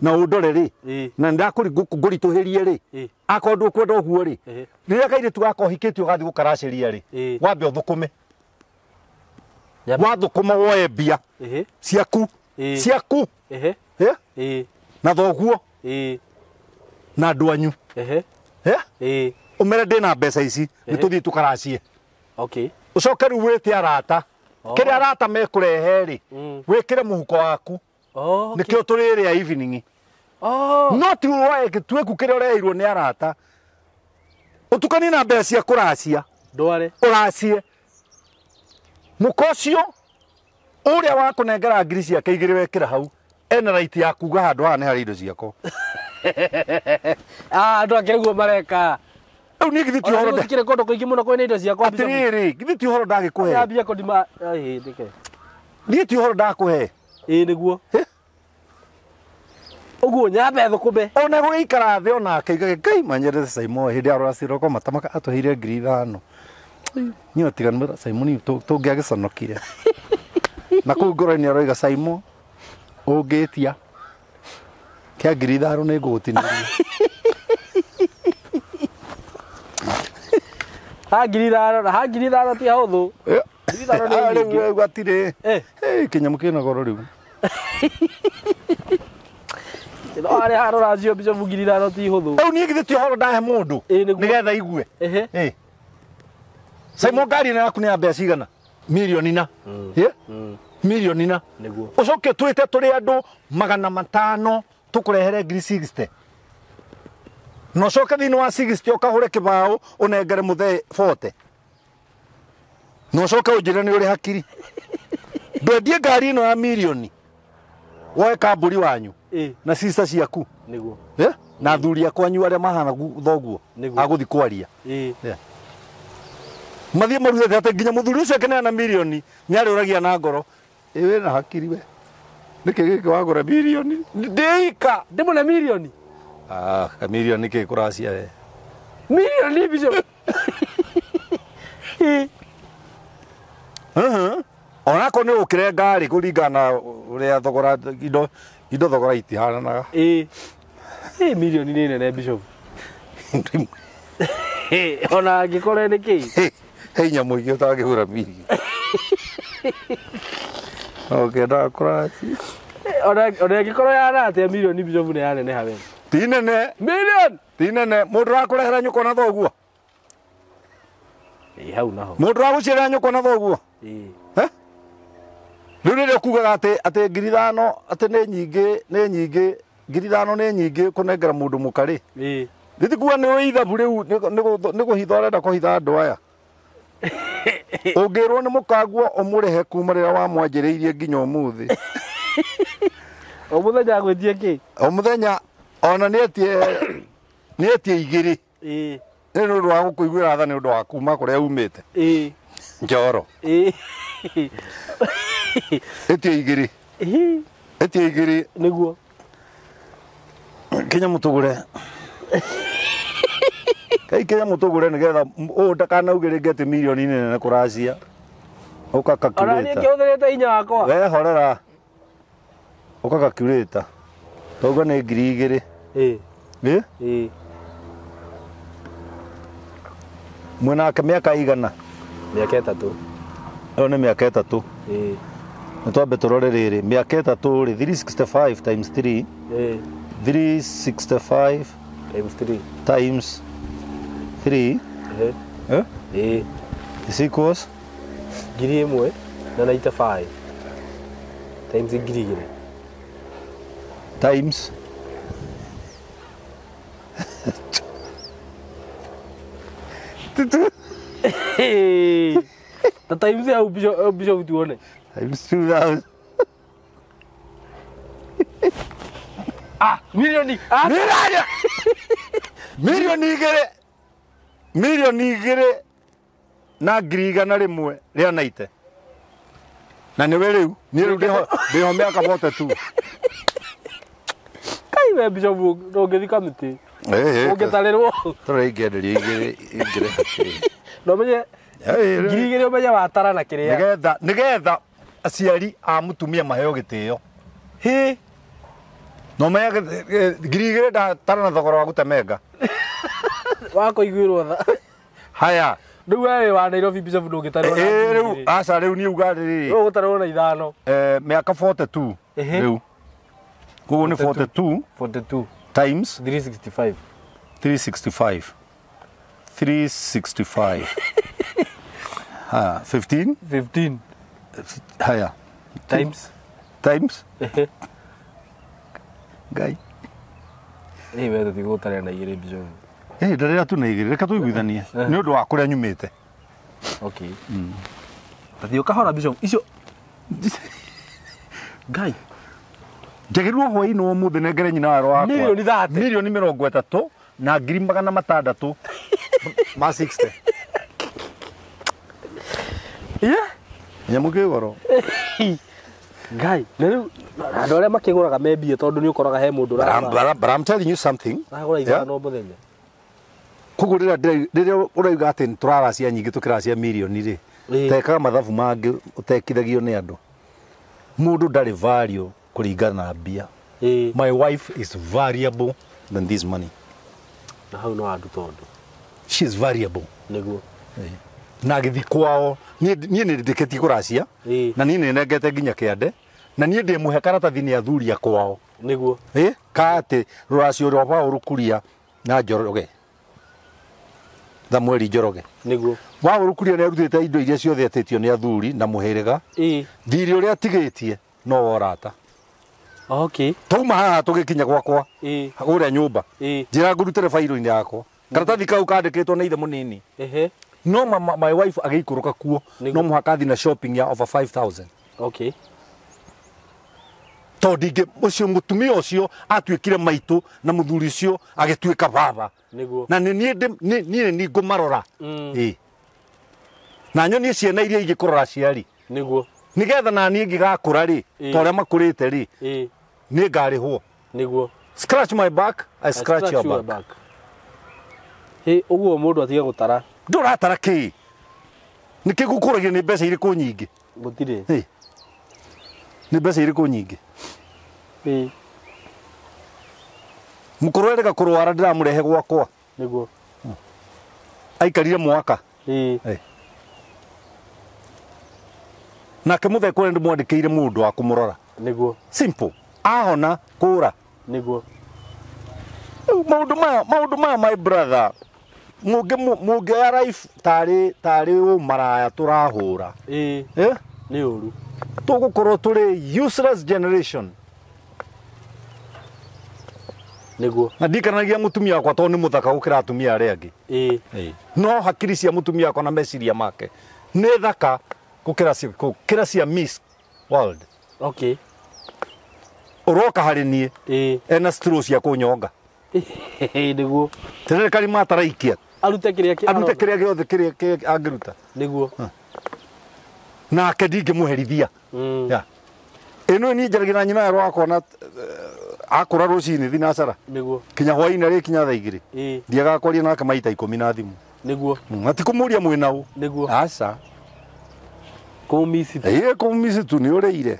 A: na undore ri na ndakuri ngurituhirie ri akondu kwenda uguo ri riria kaire tu akohikitio gathi gukaraciria ri wambe uthukume wathukuma woe mbia ciaku na thoguo na andu anyu umere ndina mbeca ici nituthii tukaracie ucoke riu wite arata kiria arata mekurehe ri wikire muhuko waku nikio turiria evening no ti woe gitueku kiria ureirwo ni arata utukani na mbeca cia kuracia
B: ndware
A: uracie mukocio uria wakunengera ngiri ciake igiri wekira hau ena right ya kuga handu haha ni hari indo ciako
B: andu akiriguo mareka
A: riu ni githiti horo
B: ndikire kondo kuingi muno kwina indo ciako
A: atiriri githiti horo ndagikuhe
B: yambia kodima ndike
A: githiti horo ndakuhe
B: niguo uguo nyambe thukume
A: ona guikara thi ona akaiga kai manyerete Simon hindi aracira ko matamaka atuhire 5,000 nyo tiganira Simon tungiagiconokire na ku ngoro-ini aroiga Simon ungitia kia 5,000 ni ngutinirie
B: ha 5,000 ti huthu 5,000 ni
A: riu atire kinyamu kina goro riu
B: ari harora cio bicho 5,000 ti huthu
A: riu ni githiti horo ndahe mundu nigetha igue Simon ngari na yaku ni ya mbeca cigana milioni na milioni na
B: niguo
A: ucoke twite turi andu 500 tukurehere 60 no coke thini wa 60 ukahure kibao unengere muthe 40 no coke unjire ni uri hakiri ndendie ngari ino ya milioni woe kamburi wanyu na sister ciaku
B: niguo
A: na thuri akwanyu aria mahana thoguo aguthi kwaria mathie maruthe ate nginya muthuri ucio akeneana milioni ni ari uragia na ngoro we na hakiri we niki giki wagura milioni ndeika
B: ndimo na milioni
A: ka milioni niki kuracia we
B: milioni bicho
A: ona ko ni ukire ngari kuringana uria thogora indo thogora itihananaga
B: milioni ni nene bishop ona angikore ni ki
A: nyamu ingĩ ũtangĩgũra milioni ũkĩenda kũraci
B: ona angĩkorwo yana atĩa milioni bicobu nĩ yaneneha wega
A: ti nene
B: milioni
A: ti nene mũndũ ũrakũrehera nyũkwa na thoguo
B: hau naho
A: mũndũ ũragũciarĩra nyũkwa na thoguo Riu rĩrĩa kugaga atĩ ngiri ithano atĩ nĩ nyingĩ ngiri ithano nĩ nyingĩ kũnengera mũndũ mũkarĩ. Nditikuga nĩ wĩ ithabu rĩu nĩ kũhitha ũrenda kũhitha andũ aya. Ũngĩrwo nĩ mũkagua ũmũrehe kuma rĩrĩa wamwanjĩrĩirie nginya ũmũthĩ.
B: O mũthenya agwĩtie kĩ?
A: O mũthenya ona nĩetie igĩrĩ. Nĩ ũndũ wa gũkũiguĩra tha nĩ ũndũ wa kuma kũrĩa umĩte. Njoro. Etie igĩrĩ. Etie igĩrĩ.
B: Nĩguo.
A: Kenya mũtũgũre. Kenya mũtũgũre nĩgetha ndakanaugĩ rĩngĩ atĩ mirioni nene kũracia. Ũka calculator.
B: Ona niĩ ngĩhũthĩrĩte hinya wakwa.
A: We horera. Ũka calculator. Tauga nĩ ngiri igĩrĩ. Mwĩnake mĩaka igana?
B: Mĩaka 3.
A: Ĩyo nĩ mĩaka 3. Nĩ twambe tũrore rĩrĩ mĩaka 3 rĩ 365 times 3. 365
B: times 3
A: times 3 is equals
B: 1,095 times 2,000
A: times
B: the times ya ubisho tuone
A: times 2,000
B: milioni
A: igĩrĩ na ngiri igana rĩmwe rĩa naite na nĩwe rĩu niĩ rĩu ndĩho mĩaka 42
B: kai we bisho ndũngĩthika mĩtĩ ũngĩtarĩrwo
A: tũrĩ ingĩenderia igĩrĩ
B: no menye ngiri igĩrĩ ũmenye watara na kĩrĩa
A: nĩgetha aciari a mũtumia maheo gĩtĩo no menye ngiri igĩrĩ ndatara na thogora wa gũtemenga
B: wakũiguĩrwo tha
A: haya
B: rĩu we wa Nairobi Bishop ndũngĩtarĩrwo na
A: rĩu aca rĩu niĩ uga rĩrĩ
B: ũgũtarĩrwo na ithano
A: mĩaka 42 rĩu koguo nĩ 42 times
B: 365
A: ha 15 haya
B: times
A: Ngai
B: wewe tũtigũtarĩra na igĩrĩ Bishop
A: ndarĩra tu na igĩrĩ reka tũiguithanie nĩ ũndũ wa kũrĩa nyumĩte.
B: Okay. Tathi ũkahora Bishop icio Ngai
A: njagĩrĩrwo hwaĩ-inĩ ũmũthĩ nengere nyina waro wakwa milioni 30 na ngiri 600 ma 60 nyamũ kĩgoro
B: Ngai na rĩu andũ arĩa makĩgũraga membia tondũ nĩ ũkoraga he mũndũ
A: but I'm telling you something
B: agũra ithano mũthenya
A: koguo rĩrĩa ũrauga atĩ tũraracia nyingĩ tũkĩracia milioni rĩ tekaga mathabu mangĩ ũtekithagio nĩ andũ mũndũ ndarĩ value kũringana na mbia. My wife is variable than this money.
B: Na hau no andu tondu
A: she is variable
B: nĩguo
A: na gĩthi kwao niĩ nĩ ndĩkĩtie kũracia na niĩ nĩ nengete nginya kĩande na niĩ ndĩmũhe karatathi nĩ athuria kwao
B: nĩguo
A: ka atĩ rũracio rwa ũrũkuria na Njoroge Samuel Njoroge nĩguo wa ũrũkuria nĩ arutĩte indo iria ciothe atĩtio nĩ athuri na mũhĩrĩga thirĩ ũrĩa atigĩtie no worata.
B: Okay.
A: Tauma haha tũgĩkinya gwakwa ũrĩa nyũmba njĩra ngũrutĩre failo-inĩ yakwa karatathi kau kandĩkĩtwo nĩ ithe mũnini no my wife agĩikũrũka kuo no mũhaka athi na shopping ya over 5,000.
B: Okay.
A: Tondũ ũcio mũtumia ũcio atuĩkire maitũ na mũthuri ũcio agĩtuĩka baba na niĩ ngũmarora na nyonie ciana iria ingĩkũrora ciari
B: nĩguo
A: nigetha na niĩ ngĩgakũra rĩ ta ũrĩa makũrĩte rĩ nĩ ngarĩhwo nĩguo scratch my back I scratch your back.
B: Ũguo mũndũ atiga gũtara
A: ndũratara kĩ nĩkĩ gũkũragio nĩ mbeca irĩkũ nyingĩ
B: gũtirĩ
A: nĩ mbeca irĩkũ nyingĩ mũkũrũ erĩga kũrwara ndĩramũrehe gwakwa
B: nĩguo
A: aikarire mwaka nake mũthekũre ndĩmwandĩkĩire mũndũ wa kũmũrora
B: nĩguo
A: simple ahona kũra
B: nĩguo
A: maũndũ maya my brother mũngĩoya life tarĩ ũmaraya tũrahũra
B: nĩ ũru
A: tugukorwo turi useless generation.
B: Niguo.
A: Na ndikanagia mutumia wakwa to ni muthaka gukira atumia aria angi. No hakiri cia mutumia wakwa na meciria make ni thaka gukira cia Miss World.
B: Okay.
A: Uroka hari nie. Ena straw cia kunyonga.
B: Niguo.
A: Tere kari mataraikia.
B: Arute kiria
A: giothe kiria angiruta.
B: Niguo.
A: Na kedinge muherithia. Ya. Eno ni njaragira nyina yaro akona akora rucini thinacara.
B: Niguo.
A: Kinya hwaini ri kinya thaa 2. Ndiaga kwaria nake maita 10 na thimu.
B: Niguo.
A: Ati kumuria mwinau.
B: Niguo.
A: Aca.
B: Kumisi.
A: Kumisi tu ni ureire.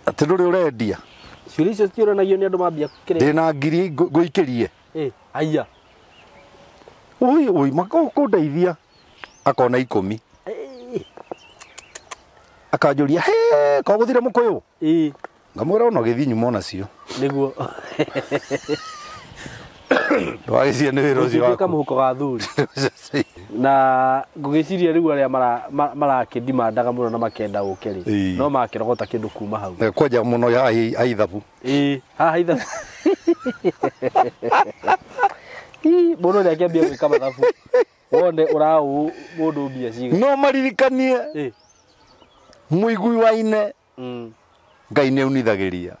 A: Ati nduri urendia.
B: Ciuria ciuranagio ni andu mambia kire.
A: Ndina ngiri nguikirie.
B: Aya.
A: Ui makundeithia. Akona 10. Akajuria he ko guthire mukuyu. Ngamwira ono githinyu mona cio.
B: Niguo.
A: Ndwagiciria ni wira ucio waku.
B: Kamuhuko ga thuri. Na ngugiciria riu aria marakidimandaga muno na makenda ukiri. No makirogota kindu kuma hau.
A: Kwaja muno ya aithabu.
B: Ha ithabu. Bono ni akiambia gwika mathabu. Wone urau mundu mbia ciga.
A: No maririkanie. Muigui waine. Ngai ni unithagiria.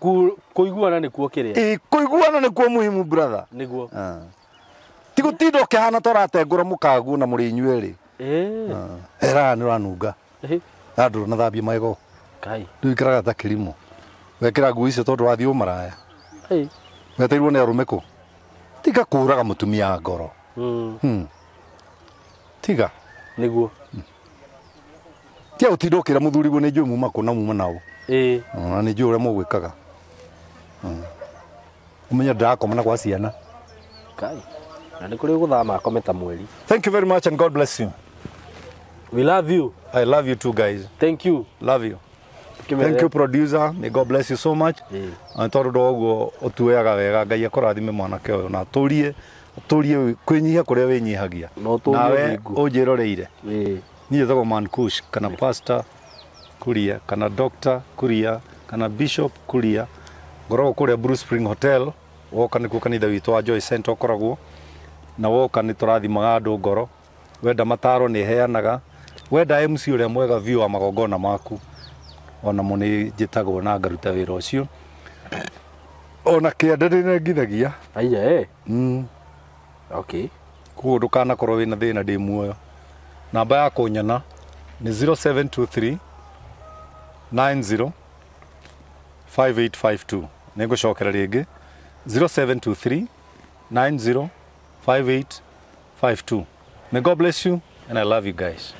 B: Kuiguana ni kuo kiria.
A: Kuiguana ni kuo muhimu brother.
B: Niguo.
A: Tigo tindo kihana toratengura mukagu na muri inyueri. Era ni ranunga. Andu na thambia maego.
B: Kai.
A: Ndikiraga ta kilimo. Wekira ngui icio tondu wathio maraya. Weteirwo ni arumeku. Tiga kuraga mutumia ngoro. Tiga.
B: Niguo.
A: Tia utindokira muthurigo ni njui muma kuna muma nao. Na ni njui uria mugwikaga. Umenya ndakoma kwa ciana.
B: Kai. Na ni kuri guthama akometa mweri.
A: Thank you very much and God bless you.
B: We love you.
A: I love you too guys.
B: Thank you.
A: Love you. Thank you producer. May God bless you so much. Antoru dogo otueaga wega Ngai akorathime mwanake uyu na turie kwinyihia kuria winyihagia. Nawe unjiroreire. Niĩ thogwo man kush kana pastor kuria kana doctor kuria kana bishop kuria ngoragwo kuria Bruce Spring Hotel woka nikuo kanitha witũ wa Joy Center ũkoragwo na woka nĩ tũrathimaga andũ ngoro wenda mataro nĩ heanaga wenda MC ũrĩa mwega view wa magongona maku ona mo nĩ njĩtagwo na ngaruta wĩra ũcio ona kĩanda nĩ ngithagia
B: aya okay
A: kuo ndũkanakorwo wĩna thĩna ndĩ muoyo namba ya kunyana ni 0723 90 5852 nigucokera ringi 0723 90 5852. May God bless you and I love you guys.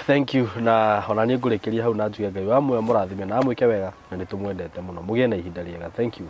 B: Thank you na ona ni ngurikiria hau na njuge Ngai wa muoyo murathime na amwike wega na nitumwendete muno mugie na ihinda riega. Thank you.